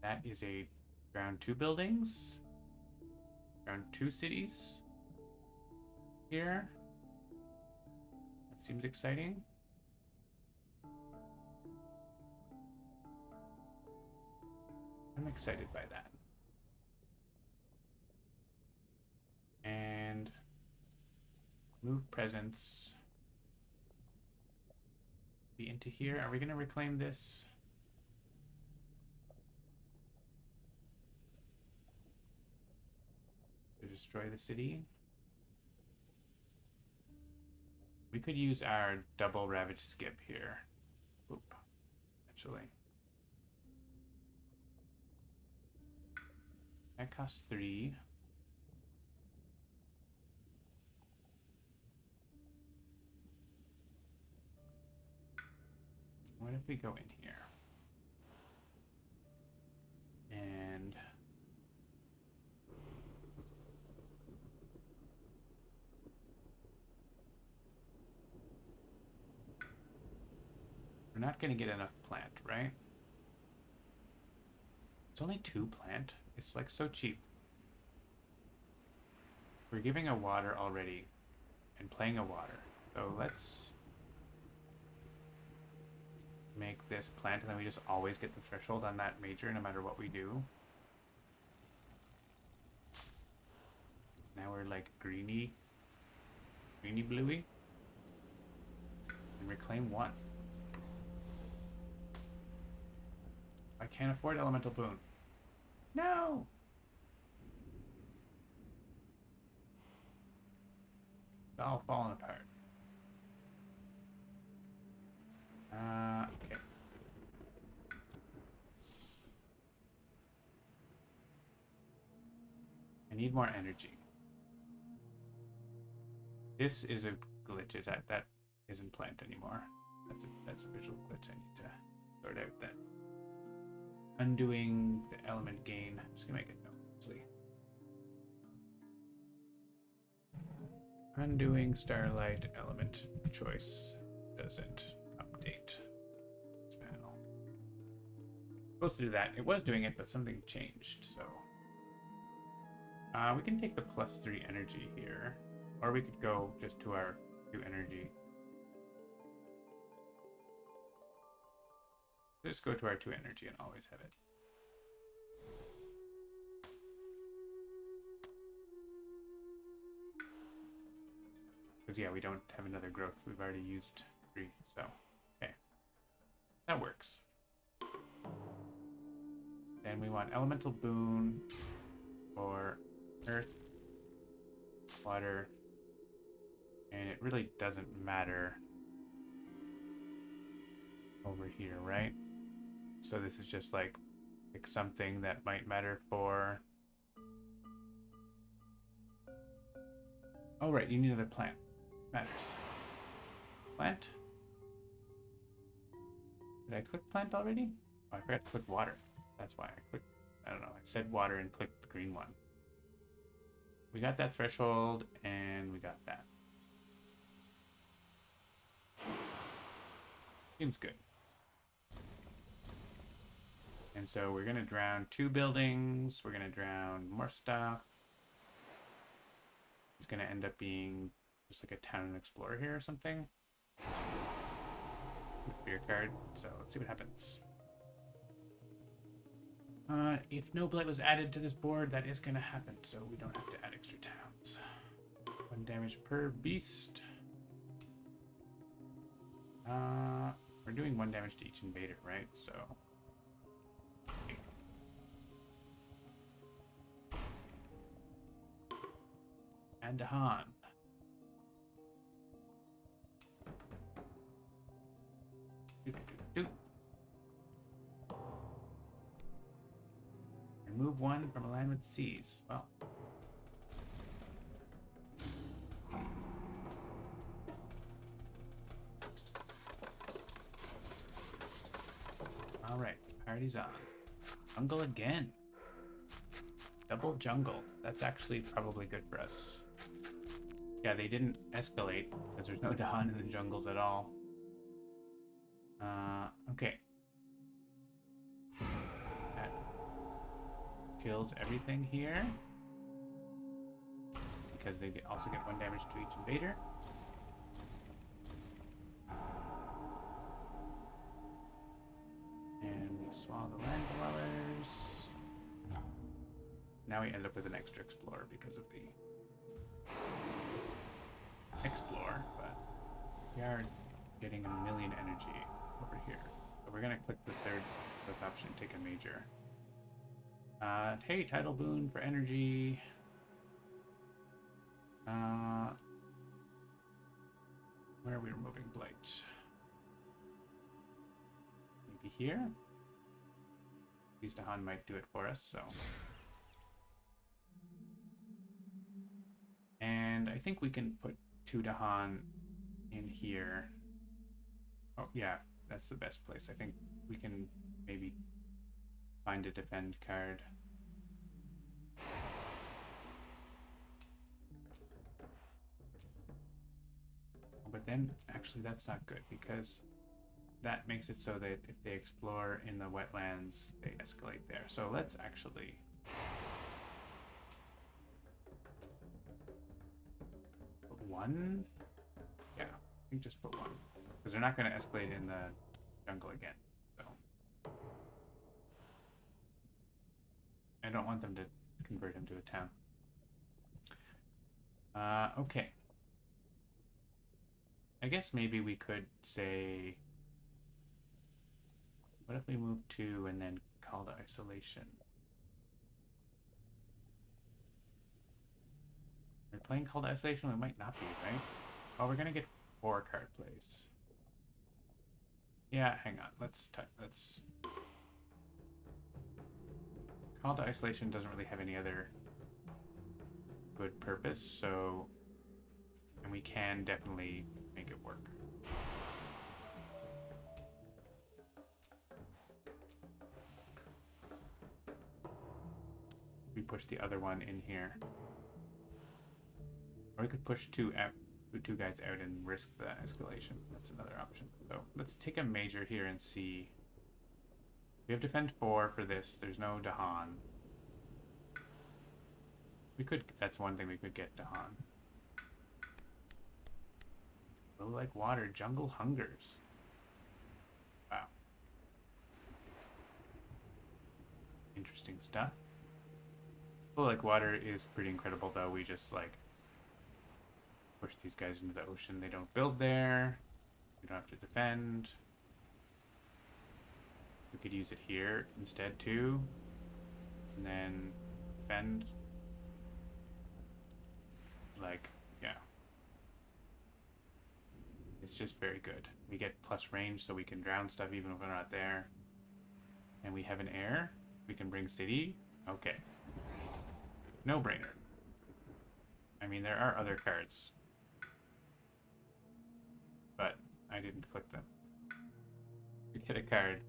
That is a round 2 buildings, round 2 cities here. That seems exciting. I'm excited by that. And move presence. Be into here. Are we going to reclaim this? To destroy the city? We could use our double ravage skip here. Oop. Actually. That costs 3. What if we go in here? And we're not going to get enough plant, right? It's only 2 plant. It's like so cheap. We're giving a water already and playing a water. So let's make this plant, and then we just always get the threshold on that major no matter what we do. Now we're like greeny bluey. And reclaim 1. I can't afford elemental boon. No! It's all falling apart. Okay. I need more energy. This is a glitch. That isn't plant anymore. That's a visual glitch I need to sort out. That undoing the element gain. I'm just gonna make it no, actually. Undoing Starlight element choice doesn't update this panel. Supposed to do that. It was doing it, but something changed. So we can take the +3 energy here, or we could go just to our 2 energy. Just go to our 2 energy and always have it. Because yeah, we don't have another growth. We've already used 3, so okay. That works. Then we want elemental boon for earth, water, and it really doesn't matter over here, right? So this is just like something that might matter for... Oh, right, you need another plant. Matters. Plant? Did I click plant already? Oh, I forgot to click water. That's why I clicked... I don't know, I said water and clicked the green one. We got that threshold, and we got that. Seems good. And so we're gonna drown 2 buildings. We're gonna drown more stuff. It's gonna end up being just like a town and explorer here or something. Beer card. So let's see what happens. If no blight was added to this board, that is gonna happen. So we don't have to add extra towns. 1 damage per beast. We're doing 1 damage to each invader, right? So. And Han. Remove 1 from a land with seas. Well. Alright, party's on. Jungle again. Double jungle. That's actually probably good for us. Yeah, they didn't escalate because there's no Dahan in the jungles at all. Okay. That kills everything here. Because they also get 1 damage to each invader. And we swallow the land dwellers. Now we end up with an extra explorer because of the explore, but we are getting 1,000,000 energy over here. So we're gonna click the 3rd option, take a major. Hey, tidal boon for energy. Where are we removing blight? Maybe here? At least Dahan might do it for us, so. think we can put 2 Dahan in here. Oh, yeah, that's the best place. I think we can maybe find a defend card. But then, actually, that's not good because that makes it so that if they explore in the wetlands, they escalate there. So let's actually put 1. Yeah, I think just put 1 because they're not going to escalate in the jungle again. So I don't want them to convert him to a town. Okay. I guess maybe we could say, what if we move 2 and then call to isolation? We're playing call to isolation? We might not be, right? Oh, we're gonna get 4 card plays. Yeah, hang on. Let's call to isolation doesn't really have any other good purpose, so and we can definitely make it work. We push the other one in here. Or we could push 2 guys out and risk the escalation. That's another option. So let's take a major here and see. We have defend 4 for this. There's no Dahan. We could, that's one thing we could get Dahan. Flow like water, jungle hungers. Wow. Interesting stuff. Flow like water is pretty incredible though. We just like push these guys into the ocean. They don't build there. We don't have to defend. We could use it here instead too. And then defend. Like, yeah. It's just very good. We get plus range so we can drown stuff even if we're not there. And we have an air. We can bring city. Okay. No brainer. I mean, there are other cards. But I didn't click them. We get a card.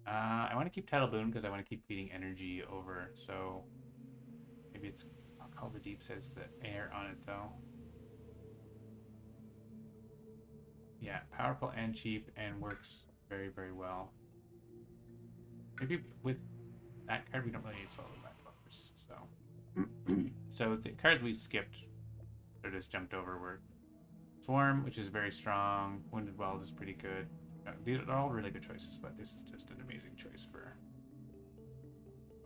I want to keep Tidal Boon because I want to keep feeding energy over. So maybe it's, I'll call the deep says the air on it though. Yeah, powerful and cheap and works very, very well. Maybe with that card we don't really need swallow back buffers. So so the cards we skipped or just jumped over were Swarm, which is very strong. Wounded Weld is pretty good. These are all really good choices, but this is just an amazing choice for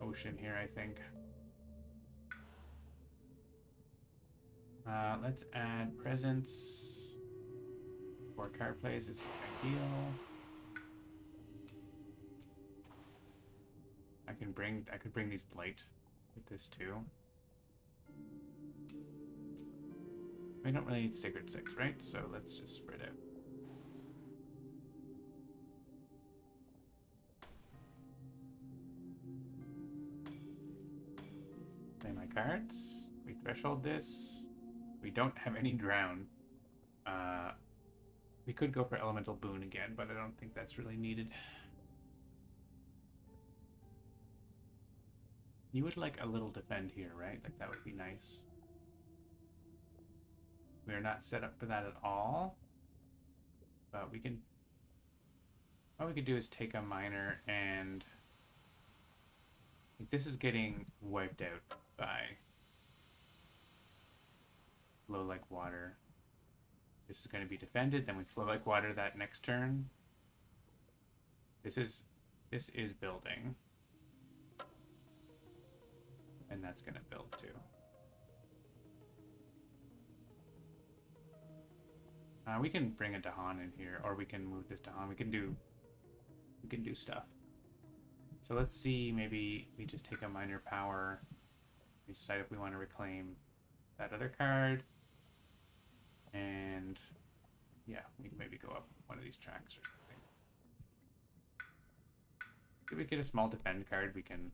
Ocean here, I think. Let's add presence. 4 card plays is ideal. I could bring these Blight with this too. We don't really need Sacred 6, right? So let's just spread out. Play my cards. We threshold this. We don't have any drown. We could go for Elemental Boon again, but I don't think that's really needed. You would like a little defend here, right? Like that would be nice. We are not set up for that at all. But we can... What we could do is take a miner and... This is getting wiped out by Flow Like Water. This is going to be defended, then we Flow Like Water that next turn. This is building. And that's going to build too. We can bring a Dahan in here, or we can move this Dahan. We can do stuff. So let's see, maybe we just take a minor power. We decide if we want to reclaim that other card. And yeah, we can maybe go up one of these tracks or something. If we get a small defend card, we can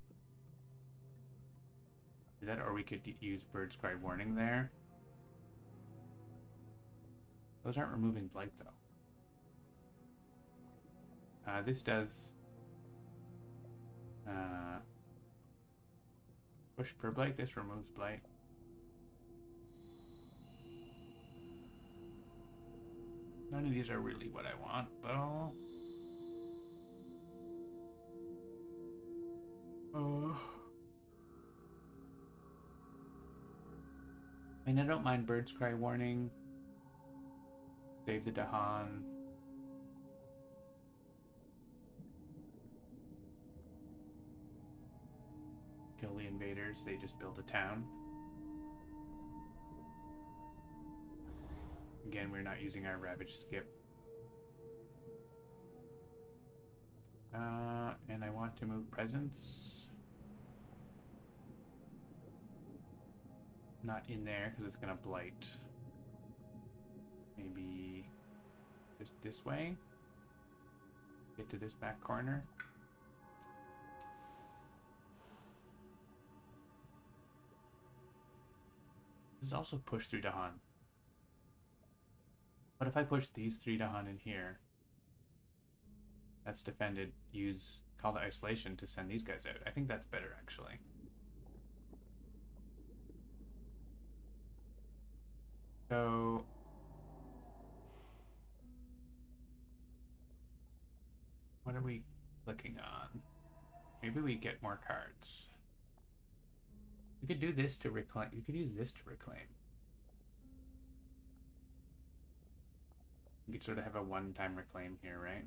do that, or we could use Bird's Cry Warning there. Those aren't removing blight, though. This does push per blight. This removes blight. None of these are really what I want, though. I mean, I don't mind Bird's Cry Warning. Save the Dahan. Kill the invaders. They just built a town. Again, we're not using our Ravage Skip. And I want to move presence. Not in there because it's going to blight. Maybe just this way. Get to this back corner. This is also push through Dahan. But if I push these 3 Dahan in here, that's defended. Use Call to Isolation to send these guys out. I think that's better, actually. So what are we clicking on? Maybe we get more cards. You could do this to reclaim. You could use this to reclaim. You could sort of have a one-time reclaim here, right?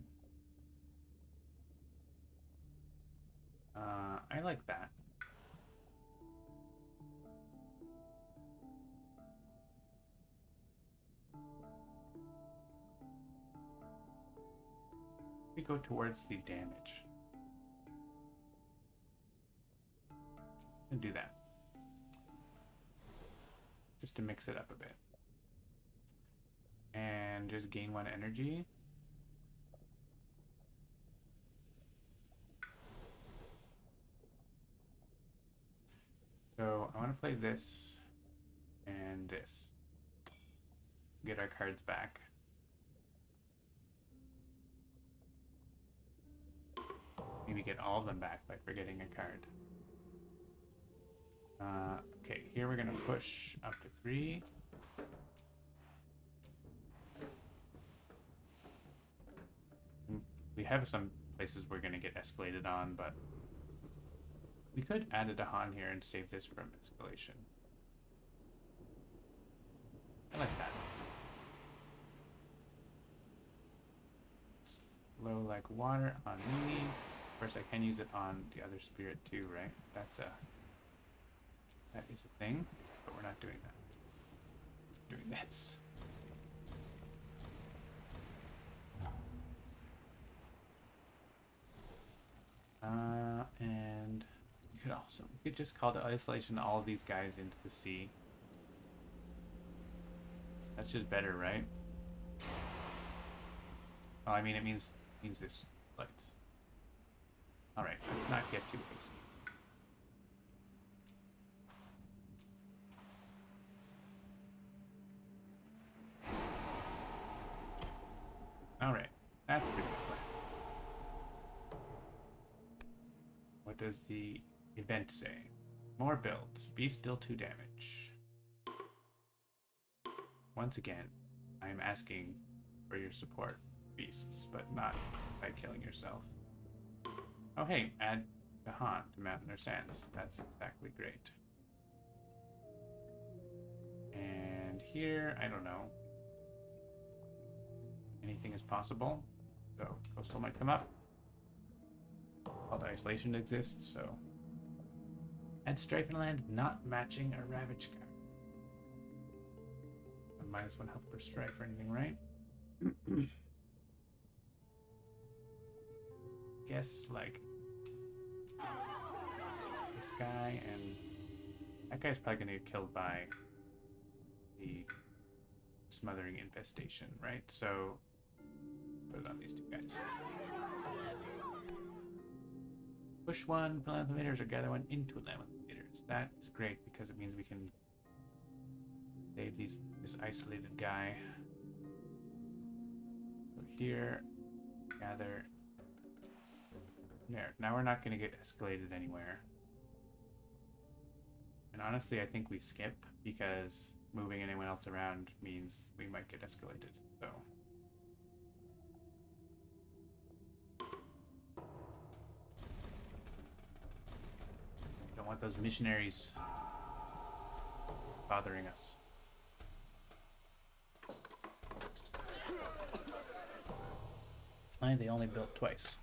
I like that. We go towards the damage. And do that. Just to mix it up a bit. And just gain 1 energy. So I want to play this and this. Get our cards back. Maybe get all of them back by forgetting a card. Okay, here we're gonna push up to 3. We have some places we're gonna get escalated on, but we could add a Dahan here and save this from escalation. I like that. Flow like water on me. Of course, I can use it on the other spirit too, right? That is a thing, but we're not doing that. We're doing this. And you could just call to isolation all of these guys into the sea. That's just better, right? Oh, I mean, it means this lights. All right, let's not get too hasty. All right, that's a pretty good plan. What does the event say? More builds. Beast deal 2 damage. Once again, I am asking for your support, beasts, but not by killing yourself. Oh hey, add Dahan to Mountain or Sands. That's exactly great. And here, I don't know. Anything is possible. So Coastal might come up. All the isolation exists, so. And Strife and Land not matching a Ravage card. A -1 health per Strife or anything, right? Guess like this guy, and that guy's probably gonna get killed by the smothering infestation, right? So put it on these 2 guys. Push 1 Labyrinth Invaders or gather 1 into Labyrinth Invaders. That is great because it means we can save this isolated guy. here. Gather. There. Now we're not going to get escalated anywhere. And honestly, I think we skip because moving anyone else around means we might get escalated. So. Don't want those missionaries bothering us. And they only built twice.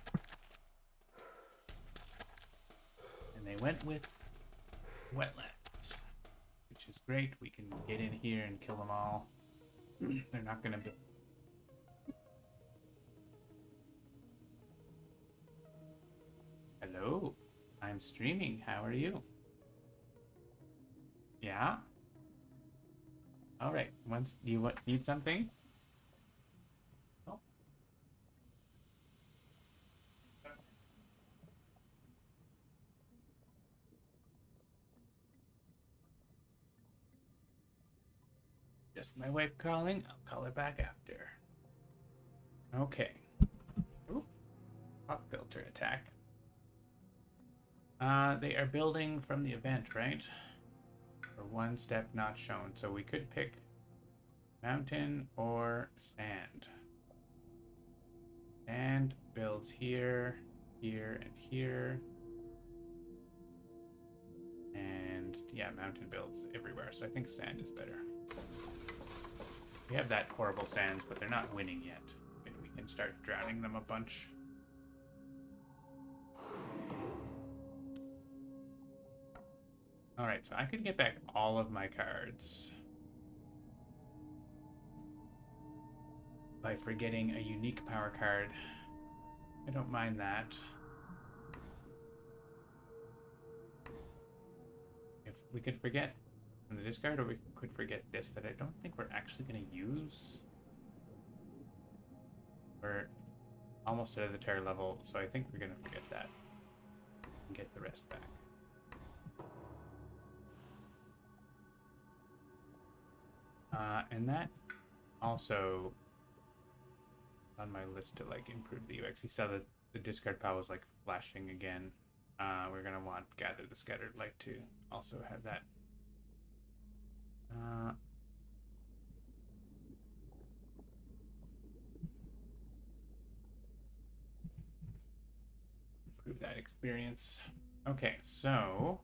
And they went with wetlands, which is great. We can get in here and kill them all. They're not going to build. Hello, I'm streaming. How are you? Yeah? All right. Once do you need something? Oh. Just my wife calling. I'll call her back after. Okay. Ooh. Pop filter attack. They are building from the event, right? For one step not shown. So we could pick mountain or sand. Sand builds here, here, and here. And yeah, mountain builds everywhere. So I think sand is better. We have that horrible sands, but they're not winning yet. Maybe we can start drowning them a bunch. Alright, so I could get back all of my cards by forgetting a unique power card. I don't mind that. If we could forget from the discard, or we could forget this that I don't think we're actually going to use. We're almost at the terror level, so I think we're going to forget that and get the rest back. And that also on my list to like improve the UX. You saw that the discard pile was like flashing again. We're gonna want Gather the Scattered Light to also have that. Improve that experience. Okay, so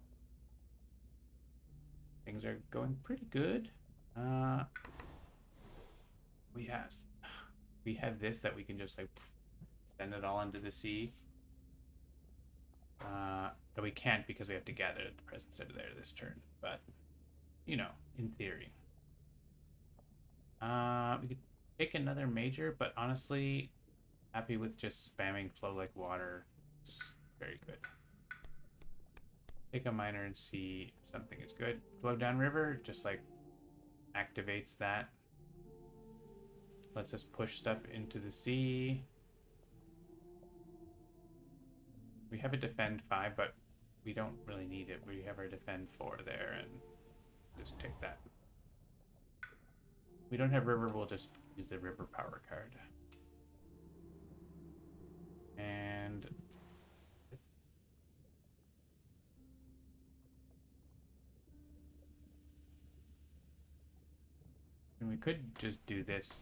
things are going pretty good. We have this that we can just like send it all into the sea. Though we can't because we have to gather the present center there this turn. But you know, in theory, we could take another major. But honestly, happy with just spamming flow like water. It's very good. Take a minor and see if something is good. Flow down river just like activates that. Lets us push stuff into the sea. We have a defend 5, but we don't really need it. We have our defend 4 there, and just take that. We don't have river, we'll just use the river power card. And we could just do this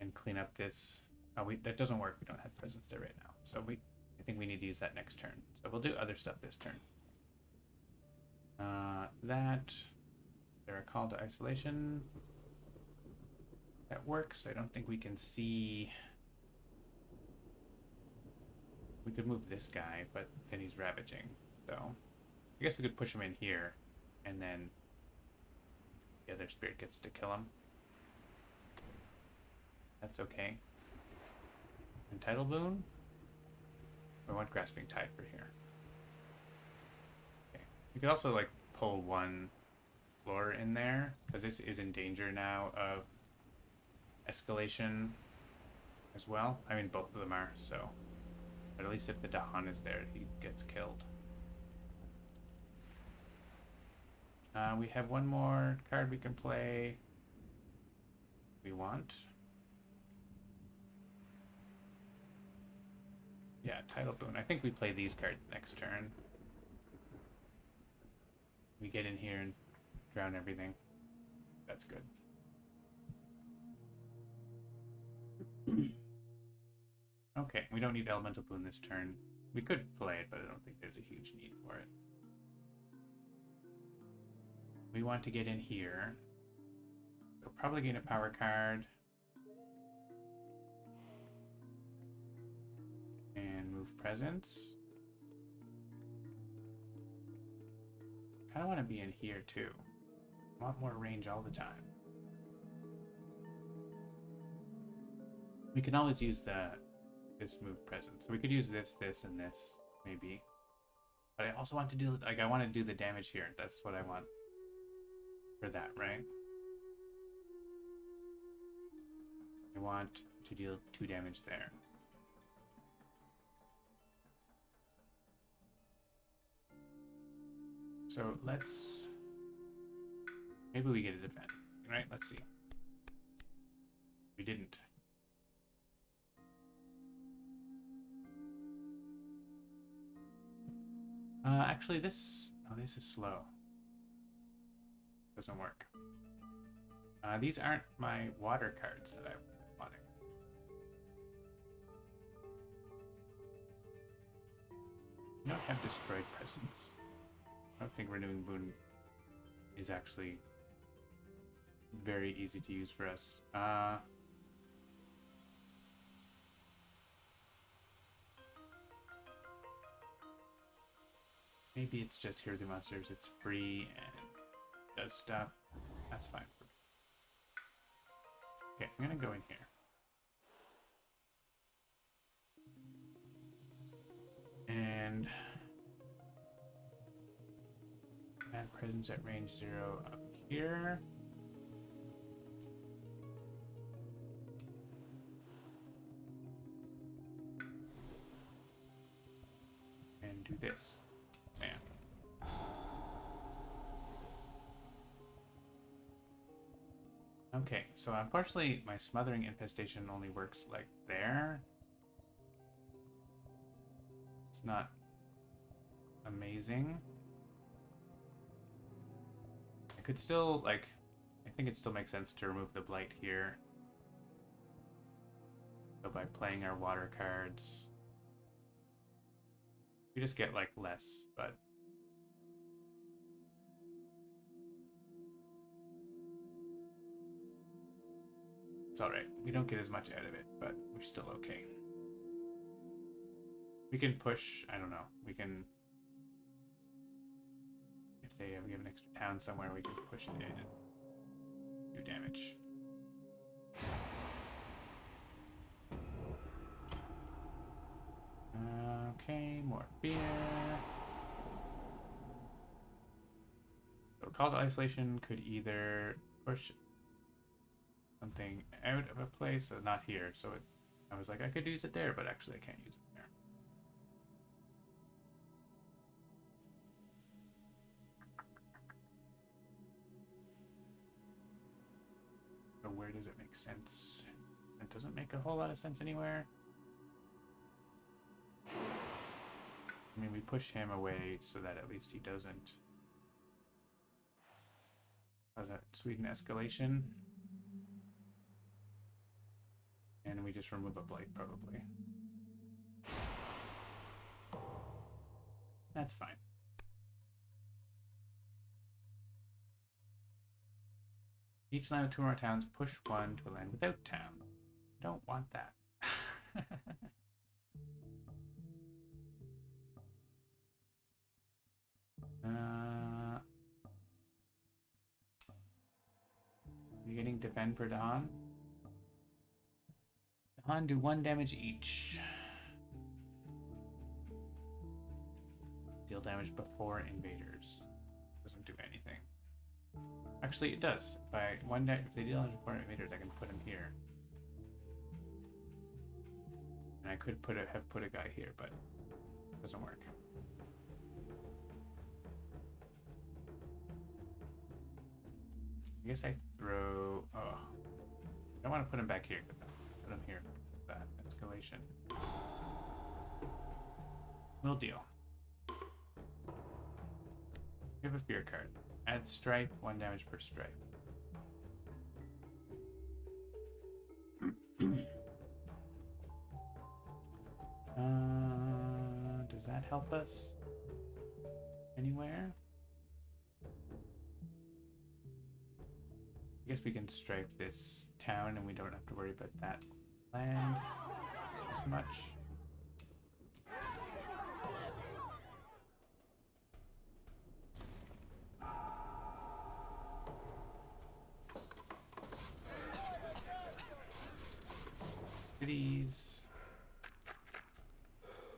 and clean up this. Oh, that doesn't work. We don't have presence there right now. So I think we need to use that next turn. So we'll do other stuff this turn. They're a call to isolation. That works. I don't think we can see. We could move this guy, but then he's ravaging. So I guess we could push him in here, and then the other spirit gets to kill him. That's okay. And Tidal Boon? We want Grasping Tide for here. Okay. We could also like pull one floor in there, because this is in danger now of escalation as well. I mean, both of them are, so. But at least if the Dahan is there, he gets killed. We have one more card we can play. We want. Yeah, Tidal Boon. I think we play these cards next turn. We get in here and drown everything. That's good. Okay, we don't need Elemental Boon this turn. We could play it, but I don't think there's a huge need for it. We want to get in here. We'll probably gain a power card. And move presence. Kind of want to be in here too. Want more range all the time. We can always use this move presence. So we could use this, and this, maybe. But I also want to do, like, I want to do the damage here. That's what I want for that, right? I want to deal 2 damage there. So let's... Maybe we get a defend, right? Let's see. We didn't. Actually, this... Oh, this is slow. Doesn't work. These aren't my water cards that I'm wanting. We don't have Destroyed Presence. I don't think Renewing Boon is actually very easy to use for us. Maybe it's just Hear the Monsters. It's free and does stuff. That's fine for me. Okay, I'm gonna go in here. And add presence at range 0 up here. And do this. Bam. Okay, so unfortunately my Smothering Infestation only works like there. It's not amazing. I could still, like, I think it still makes sense to remove the Blight here. So by playing our water cards, we just get, like, less, but... It's alright. We don't get as much out of it, but we're still okay. We can push, I don't know, we can... If they have given extra town somewhere, we can push it in and do damage. Okay, more beer. So Call to Isolation could either push something out of a place, so not here. So I was like, I could use it there, but actually I can't use it there. So where does it make sense? It doesn't make a whole lot of sense anywhere. I mean, we push him away so that at least he doesn't cause that Sweden escalation. And we just remove a Blight, probably. That's fine. Each land with 2 more towns, push 1 to a land without town. Don't want that. You're getting defend for Dahan? Dahan do 1 damage each. Deal damage before invaders. Doesn't do anything. Actually, it does. If they deal damage before invaders, I can put him here. And I could have put a guy here, but it doesn't work. I guess I throw... Oh. I don't want to put him back here. Put him here. That escalation. We'll deal. We have a fear card. Add strike, 1 damage per strike. Does that help us anywhere? I guess we can strike this town and we don't have to worry about that land as much. Cities.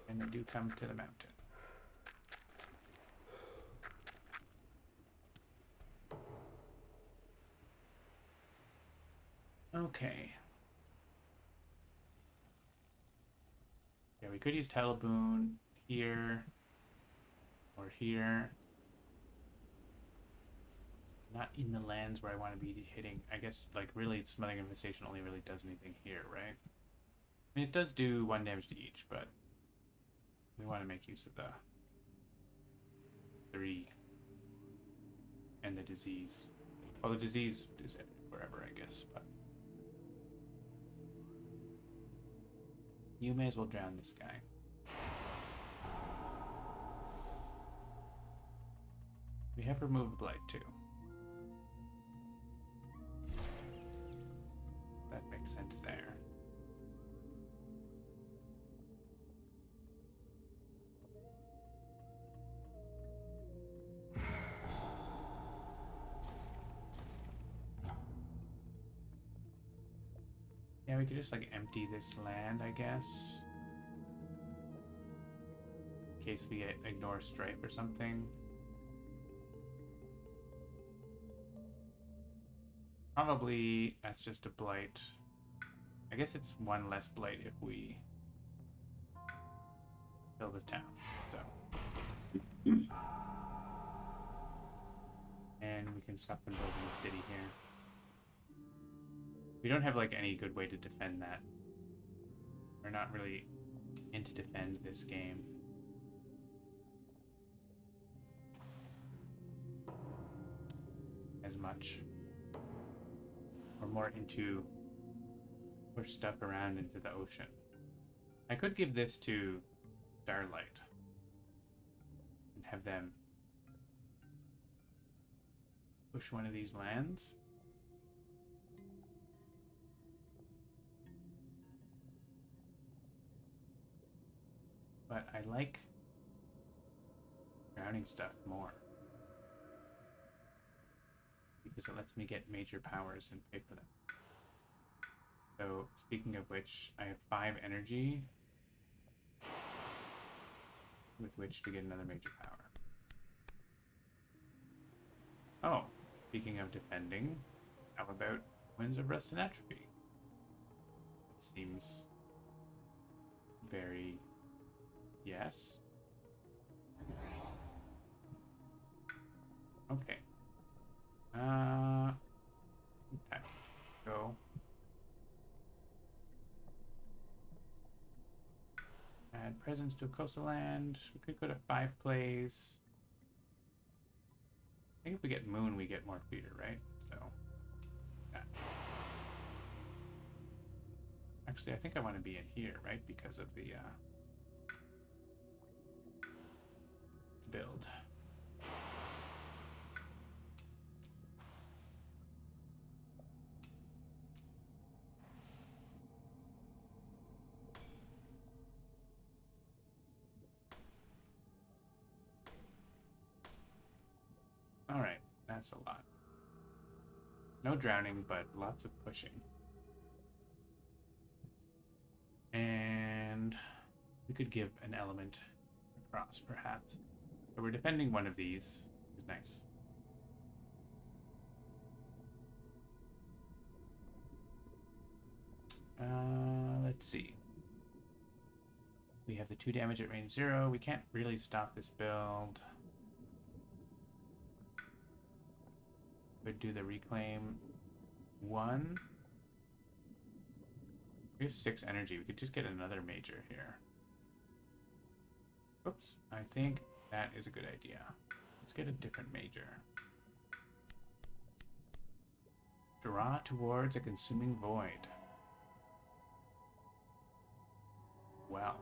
And they do come to the mountain. Okay. Yeah, we could use Boon here or here. Not in the lands where I want to be hitting. I guess, like, really, Smothering Infestation only really does anything here, right? I mean, it does do 1 damage to each, but we want to make use of the 3 and the disease. Well, the disease is wherever, I guess, but you may as well drown this guy. We have removed Blight too. That makes sense there. Yeah, we could just like empty this land, I guess. In case we get ignore strife or something. Probably that's just a blight. I guess it's 1 less blight if we fill the town. So. And we can stop them building the city here. We don't have like any good way to defend that. We're not really into defend this game. As much. We're more into push stuff around into the ocean. I could give this to Starlight and have them push one of these lands. But I like drowning stuff more. Because it lets me get major powers and pay for them. So, speaking of which, I have 5 energy with which to get another major power. Oh, speaking of defending, how about Winds of Rust and Atrophy? It seems very... yes. Okay. Okay. Go. Add presence to a coastal land. We could go to 5 plays. I think if we get Moon, we get more fear, right? So, yeah. Actually, I think I want to be in here, right? Because of the build. Alright, that's a lot. No drowning, but lots of pushing. And we could give an element across, perhaps. So we're defending one of these. It's nice. Let's see. We have the 2 damage at range 0. We can't really stop this build. Could do the reclaim 1. We have 6 energy. We could just get another major here. Oops, I think that is a good idea. Let's get a different major. Draw towards a consuming void. Well,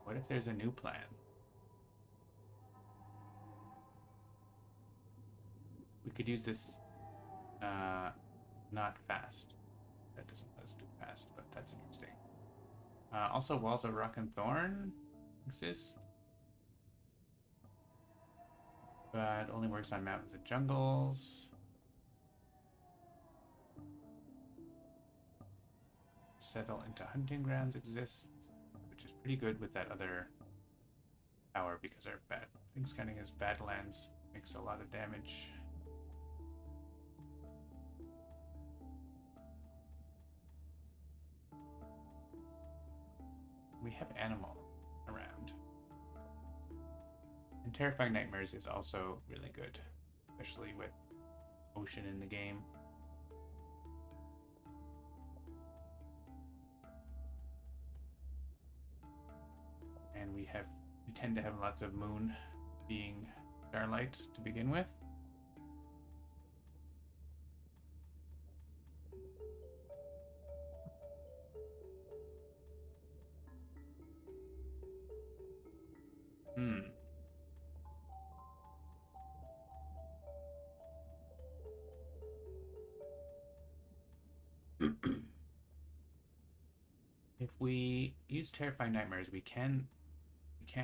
what if there's a new plan? We could use this, not fast. That doesn't let us do fast, but that's interesting. Also, walls of rock and thorn exist, but only works on mountains and jungles. Settle into hunting grounds exists, which is pretty good with that other power because our bad things counting as Badlands makes a lot of damage. We have animal around. And Terrifying Nightmares is also really good, especially with ocean in the game. And we tend to have lots of moon being Starlight to begin with. If we use Terrifying Nightmares, we can't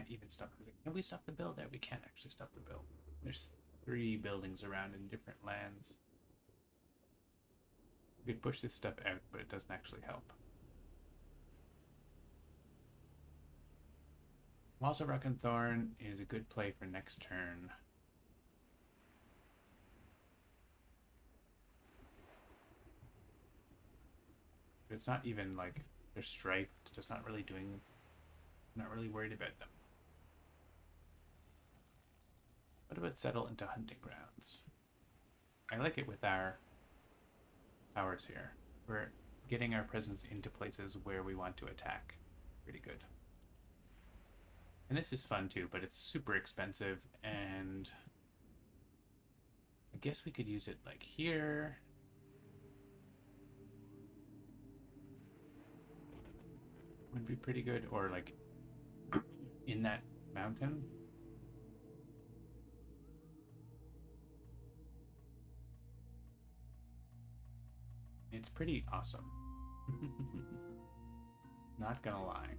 even stop. Can we stop the build there? We can't actually stop the build. There's 3 buildings around in different lands. We could push this stuff out, but it doesn't actually help. Walls of Rock and Thorn is a good play for next turn. But it's not even like they're strifed, just not really doing, not really worried about them. What about settle into hunting grounds? I like it with our powers here. We're getting our presence into places where we want to attack. Pretty good. And this is fun too, but it's super expensive, and I guess we could use it like here. Would be pretty good, or like in that mountain. It's pretty awesome. Not gonna lie.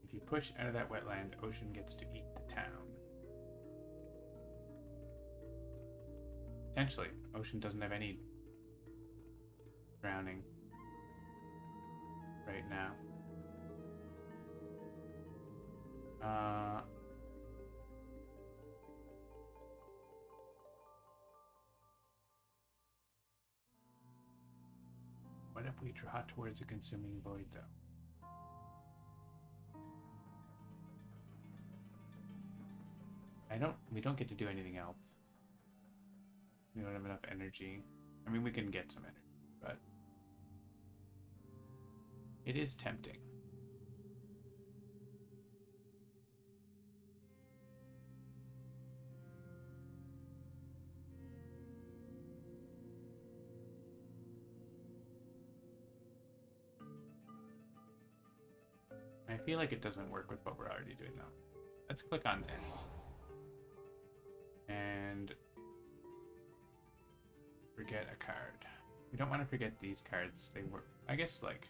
If you push out of that wetland, ocean gets to eat the town. Potentially, ocean doesn't have any drowning right now. What if we draw towards a consuming void, though? We don't get to do anything else. We don't have enough energy. I mean, we can get some energy, but it is tempting. I feel like it doesn't work with what we're already doing though. Let's click on this. And forget a card. We don't want to forget these cards. They were, I guess, like,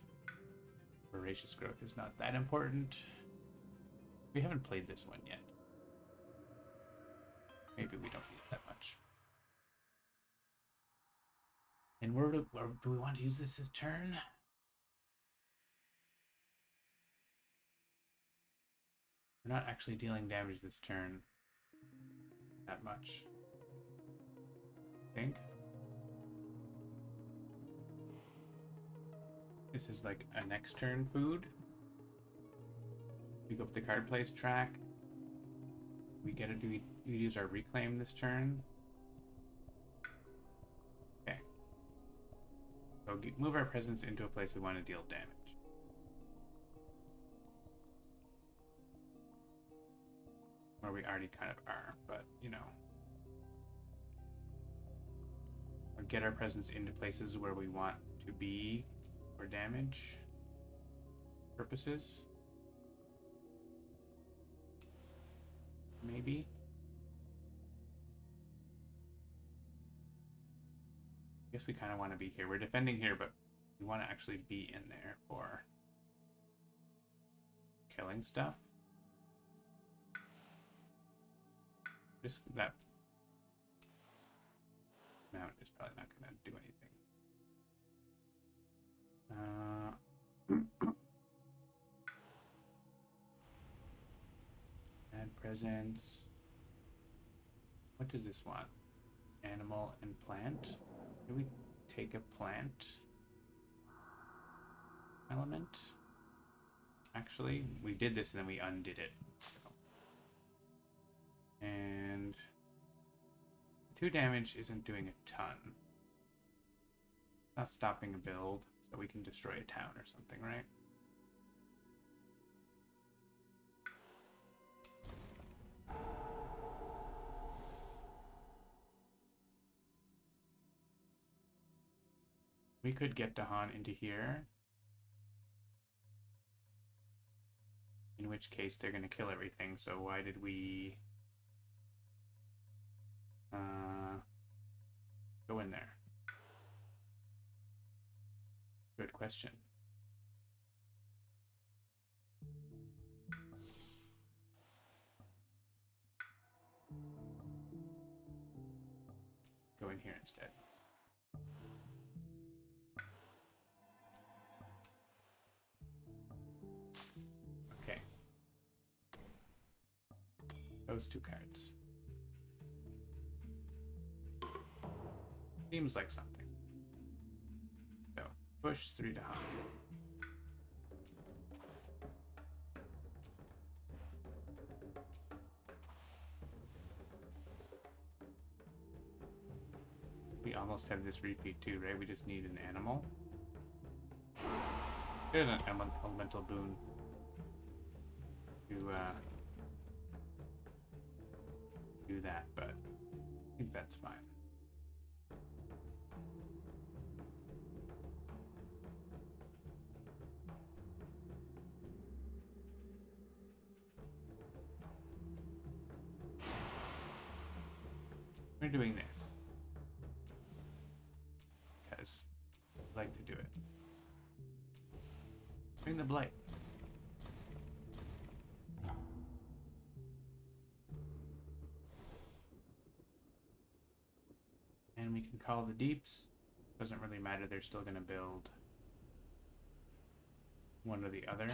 Voracious Growth is not that important. We haven't played this one yet. Maybe we don't need it that much. And where do we want to use this turn? We're not actually dealing damage this turn that much, I think. This is like a next turn food. We go up the card place track. We get it. Do we use our reclaim this turn? Okay. So move our presence into a place we want to deal damage. Or we already kind of are, but you know. Or get our presence into places where we want to be for damage purposes. Maybe. I guess we kind of want to be here. We're defending here, but we want to actually be in there for killing stuff. Just that mount is probably not going to do anything. Add presence. What does this want? Animal and plant. Can we take a plant element? Actually, we did this and then we undid it. So. And 2 damage isn't doing a ton. Not stopping a build, so we can destroy a town or something, right? We could get Dahan into here. In which case they're going to kill everything, so why did we go in there? Good question. Go in here instead. Okay. Those 2 cards. Seems like something. So, push 3 to hop. We almost have this repeat too, right? We just need an animal. There's an elemental boon to do that, but I think that's fine. We're doing this because I like to do it. Bring the blight. And we can call the deeps. Doesn't really matter, they're still going to build one or the other.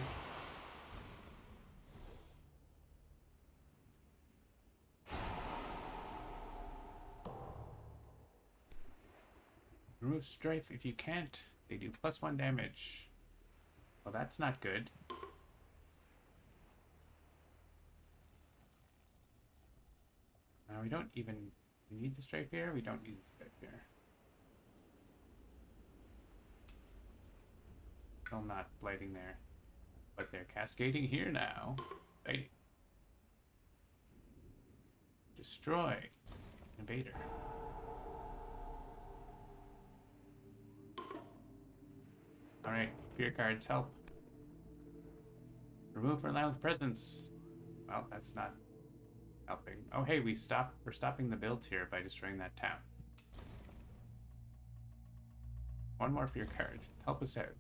Remove strife if you can't. They do +1 damage. Well, that's not good. We don't even need the strife here. We don't need the strife here. Still not blighting there, but they're cascading here now. Fighting. Destroy. Invader. Alright, fear cards help. Remove Relentless Presence. Well, that's not helping. Oh hey, we're stopping the builds here by destroying that town. 1 more fear card. Help us out.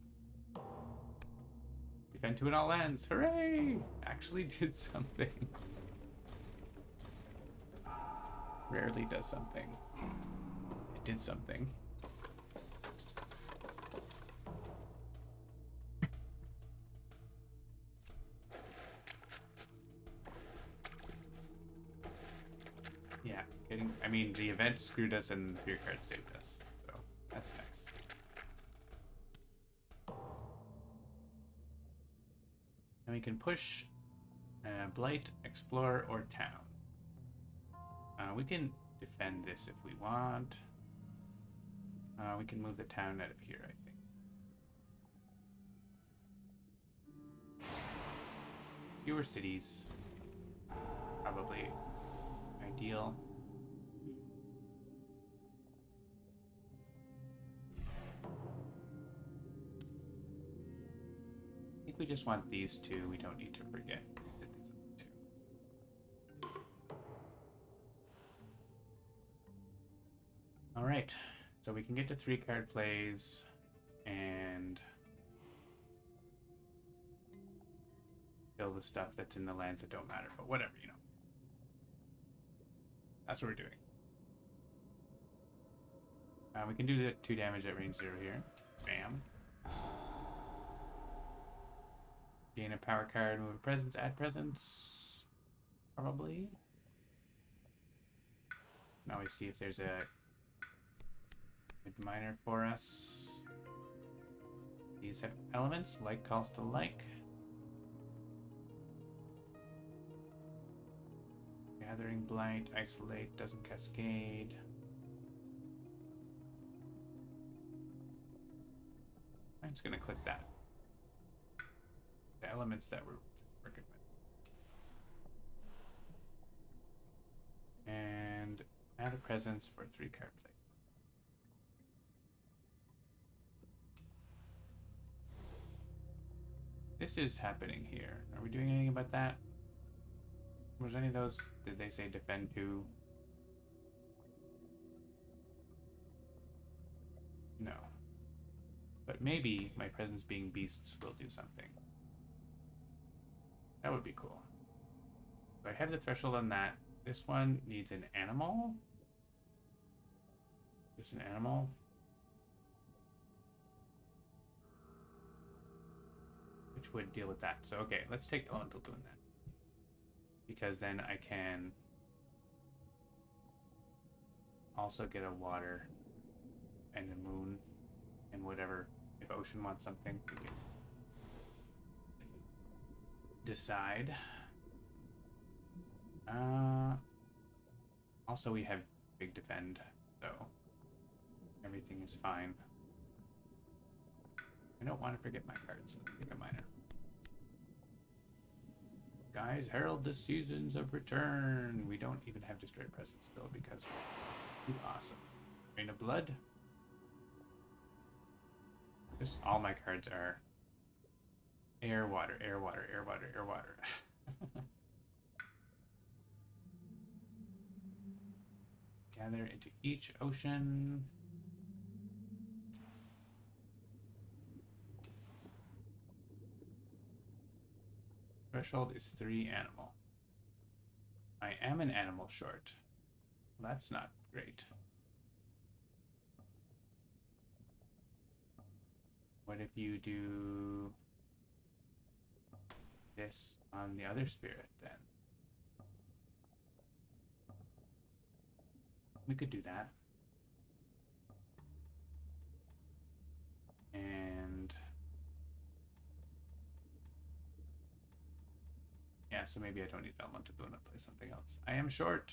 Defend to it all ends. Hooray! Actually did something. Rarely does something. It did something. Yeah, I mean, the event screwed us and the fear card saved us, so that's nice. And we can push Blight, Explore, or Town. We can defend this if we want. We can move the town out of here, I think. Fewer cities. Probably ideal. I think we just want these two. We don't need to forget that these are the two. All right, so we can get to 3-card plays and kill the stuff that's in the lands that don't matter, but whatever, you know. That's what we're doing. We can do the 2 damage at range 0 here. Bam. Gain a power card, move a presence, add presence. Probably. Now we see if there's a good miner for us. These have elements, like calls to like. Gathering Blight, Isolate, doesn't cascade. I'm just gonna click that. The elements that we're working with. And add a presence for 3-card play. This is happening here. Are we doing anything about that? Was any of those, did they say defend 2? No. But maybe my presence being beasts will do something. That would be cool. So I have the threshold on that. This one needs an animal. Just an animal. Which would deal with that. So okay, let's take Elemental doing that. Because then I can also get a water and a moon and whatever. If Ocean wants something, we can decide. Also, we have big defend, so everything is fine. I don't want to forget my cards. Let's pick a miner. Guys, herald the seasons of return. We don't even have destroyed presence still because we're too awesome. Rain of blood. This, all my cards are air, water, air, water, air, water, air, water. Gather into each ocean. Threshold is 3 animal. I am an animal short. Well, that's not great. What if you do this on the other spirit then? We could do that. And yeah, so maybe I don't need Elemental Boon to play something else. I am short.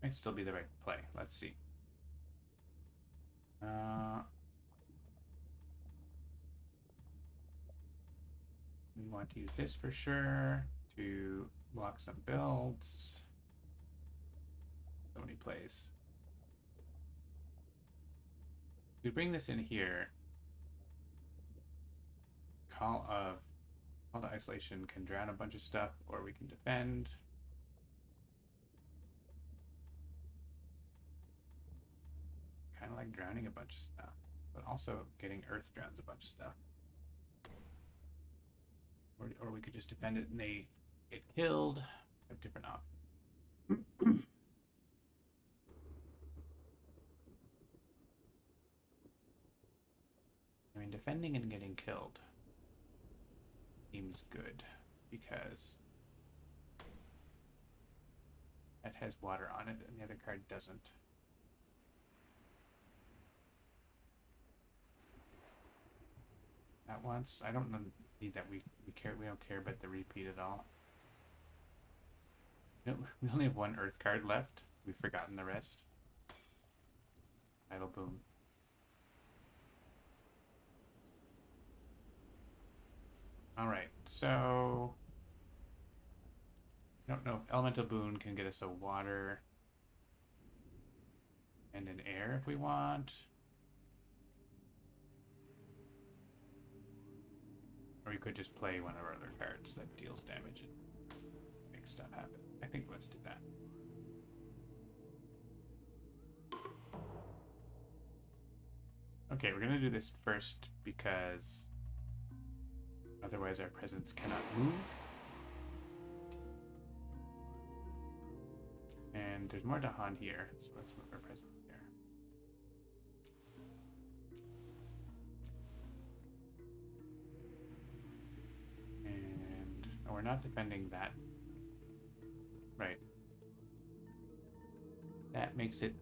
Might still be the right play. Let's see. We want to use this for sure to block some builds. So many plays. We bring this in here. Call to Isolation can drown a bunch of stuff, or we can defend. Kind of like drowning a bunch of stuff, but also getting Earth drowns a bunch of stuff. Or we could just defend it and they get killed. Have different options. I mean, defending and getting killed seems good because that has water on it and the other card doesn't. That once, I don't need that. We don't care about the repeat at all. We only have 1 Earth card left. We've forgotten the rest. Tidal Boom. Alright, so... I don't know if Elemental Boon can get us a water and an air if we want. Or we could just play one of our other cards that deals damage and makes stuff happen. I think let's do that. Okay, we're gonna do this first because otherwise our presence cannot move. And there's more Dahan here, so let's move our presence here. And oh, we're not defending that. Right. That makes it...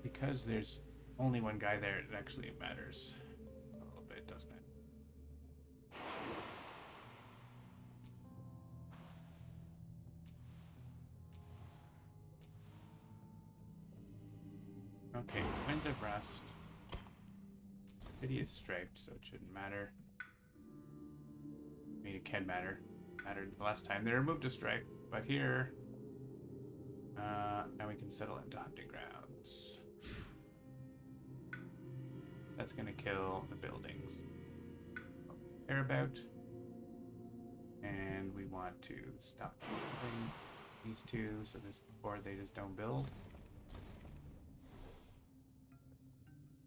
Because there's only one guy there, it actually matters a little bit, doesn't it? Okay, Winds of Rust. City is striped, so it shouldn't matter. I mean, it can matter. It mattered the last time. They removed a stripe, but here... now we can settle into hunting grounds. That's gonna kill the buildings. Care about. And we want to stop building these two so this before they just don't build.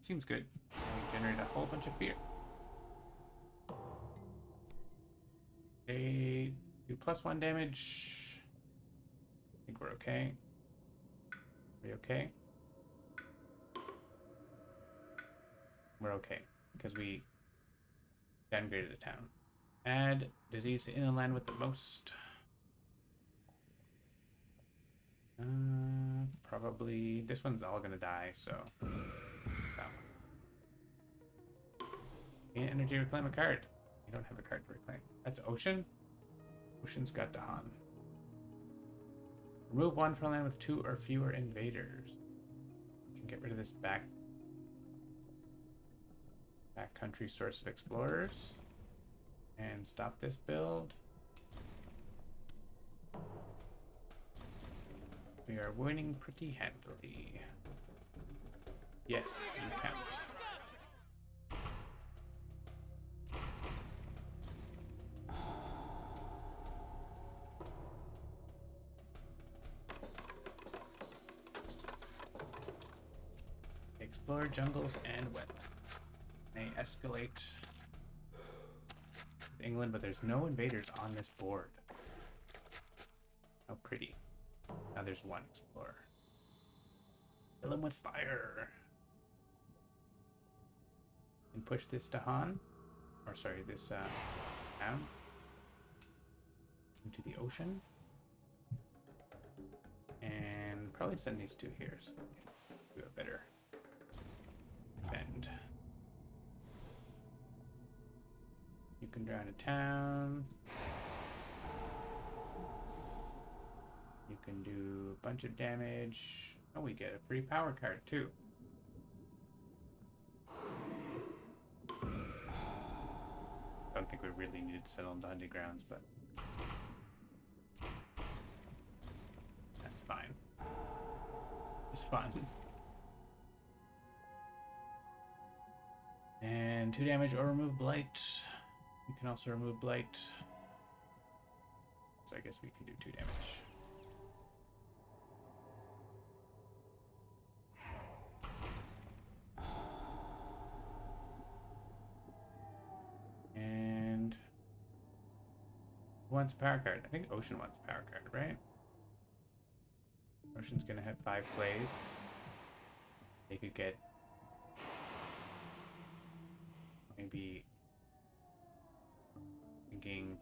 Seems good. And we generate a whole bunch of fear. They do +1 damage. I think we're okay. Are we okay? We're okay because we downgraded the town. Add disease to inland with the most. Probably this one's all gonna die, so that one. Gain energy, reclaim a card. You don't have a card to reclaim. That's Ocean. Ocean's got Dahan. Remove one from land with 2 or fewer invaders. You can get rid of this backcountry source of explorers and stop this build. We are winning pretty handily. Yes, you count. Explore jungles and wetlands. They escalate with England, but there's no invaders on this board. How pretty. Now there's one explorer. Kill him with fire. And push this to Han. Or sorry, this town. Into the ocean. And probably send these two here so we can do a better defend. You can drown a town. You can do a bunch of damage. Oh, we get a free power card too. I don't think we really needed to settle into hunting grounds, but that's fine. It's fun. And 2 damage or remove blight. You can also remove blight. So I guess we can do 2 damage. And who wants a power card? I think Ocean wants a power card, right? Ocean's gonna have 5 plays. They could get maybe thinking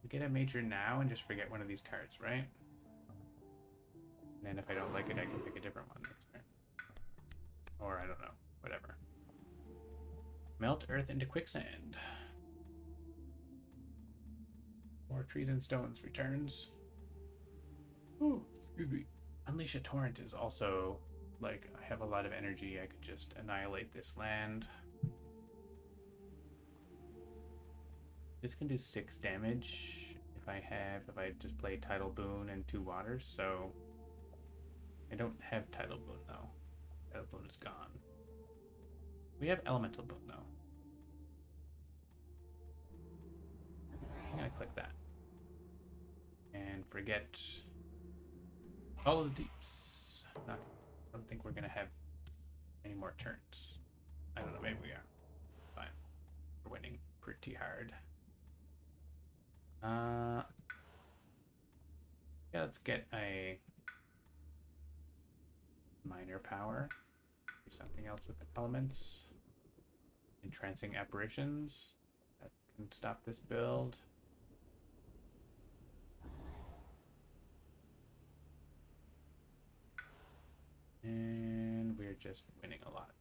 we get a major now and just forget one of these cards, right? And then if I don't like it, I can pick a different one next turn. Or I don't know, whatever. Melt earth into quicksand. 4 trees and stones returns. Ooh, excuse me. Unleash a torrent is also like I have a lot of energy. I could just annihilate this land. This can do 6 damage if I just play Tidal Boon and 2 waters, so I don't have Tidal Boon though. Tidal Boon is gone. We have Elemental Boon though. I'm gonna click that. And forget all of the deeps. I don't think we're gonna have any more turns. I don't know, maybe we are. Fine. We're winning pretty hard. Yeah, let's get a minor power. Do something else with the elements. Entrancing apparitions. That can stop this build. And we're just winning a lot.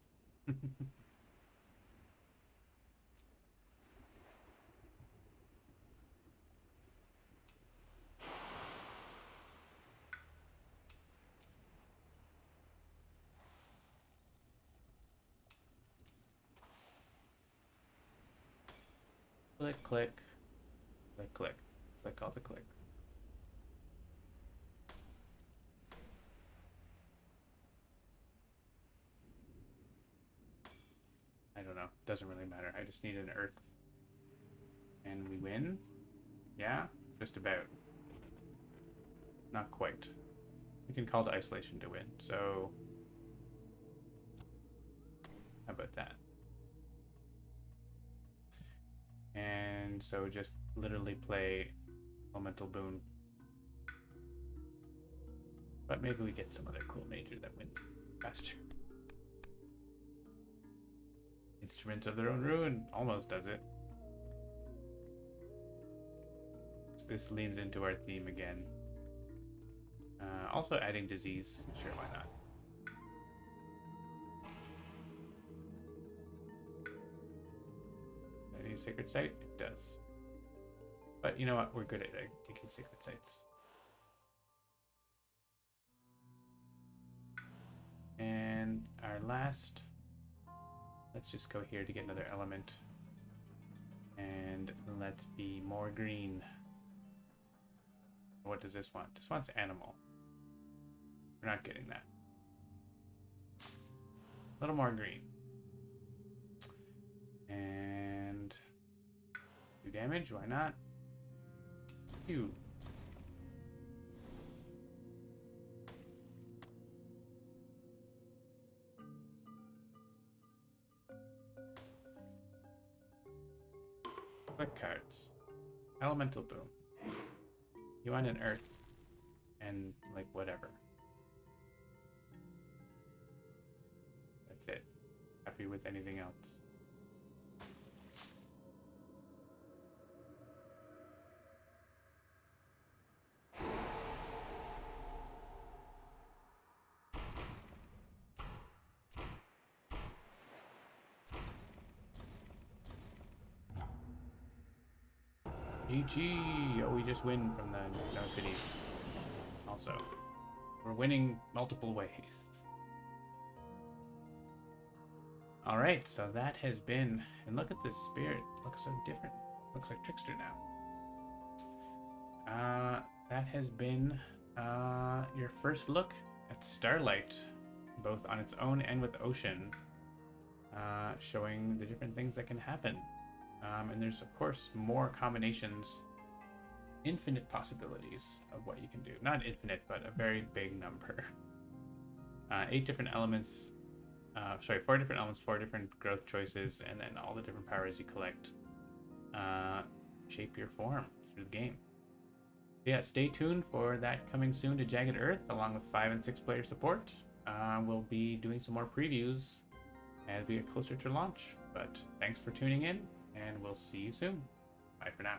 Click, click, click, click, click all the click. I don't know. Doesn't really matter. I just need an earth. And we win? Yeah? Just about. Not quite. We can call to isolation to win, so how about that? And so just literally play Elemental Boon. But maybe we get some other cool major that wins faster. Instruments of their own ruin almost does it. So this leans into our theme again. Also adding disease, sure, why not? Any sacred site? It does. But you know what? We're good at making sacred sites. And our last, let's just go here to get another element. And let's be more green. What does this want? This wants animal. We're not getting that. A little more green. And 2 damage, why not? Phew. Click cards. Elemental Boom. You want an earth. And like whatever. That's it. Happy with anything else. GG! Oh, we just win from the no cities. Also, we're winning multiple ways. Alright, so that has been... And look at this spirit. It looks so different. Looks like Trickster now. That has been your first look at Starlight, both on its own and with Ocean, showing the different things that can happen. And there's, of course, more combinations, infinite possibilities of what you can do. Not infinite, but a very big number. 8 different elements, 4 different elements, 4 different growth choices, and then all the different powers you collect shape your form through the game. Yeah, stay tuned for that coming soon to Jagged Earth, along with 5 and 6 player support. We'll be doing some more previews as we get closer to launch. But thanks for tuning in, and we'll see you soon. Bye for now.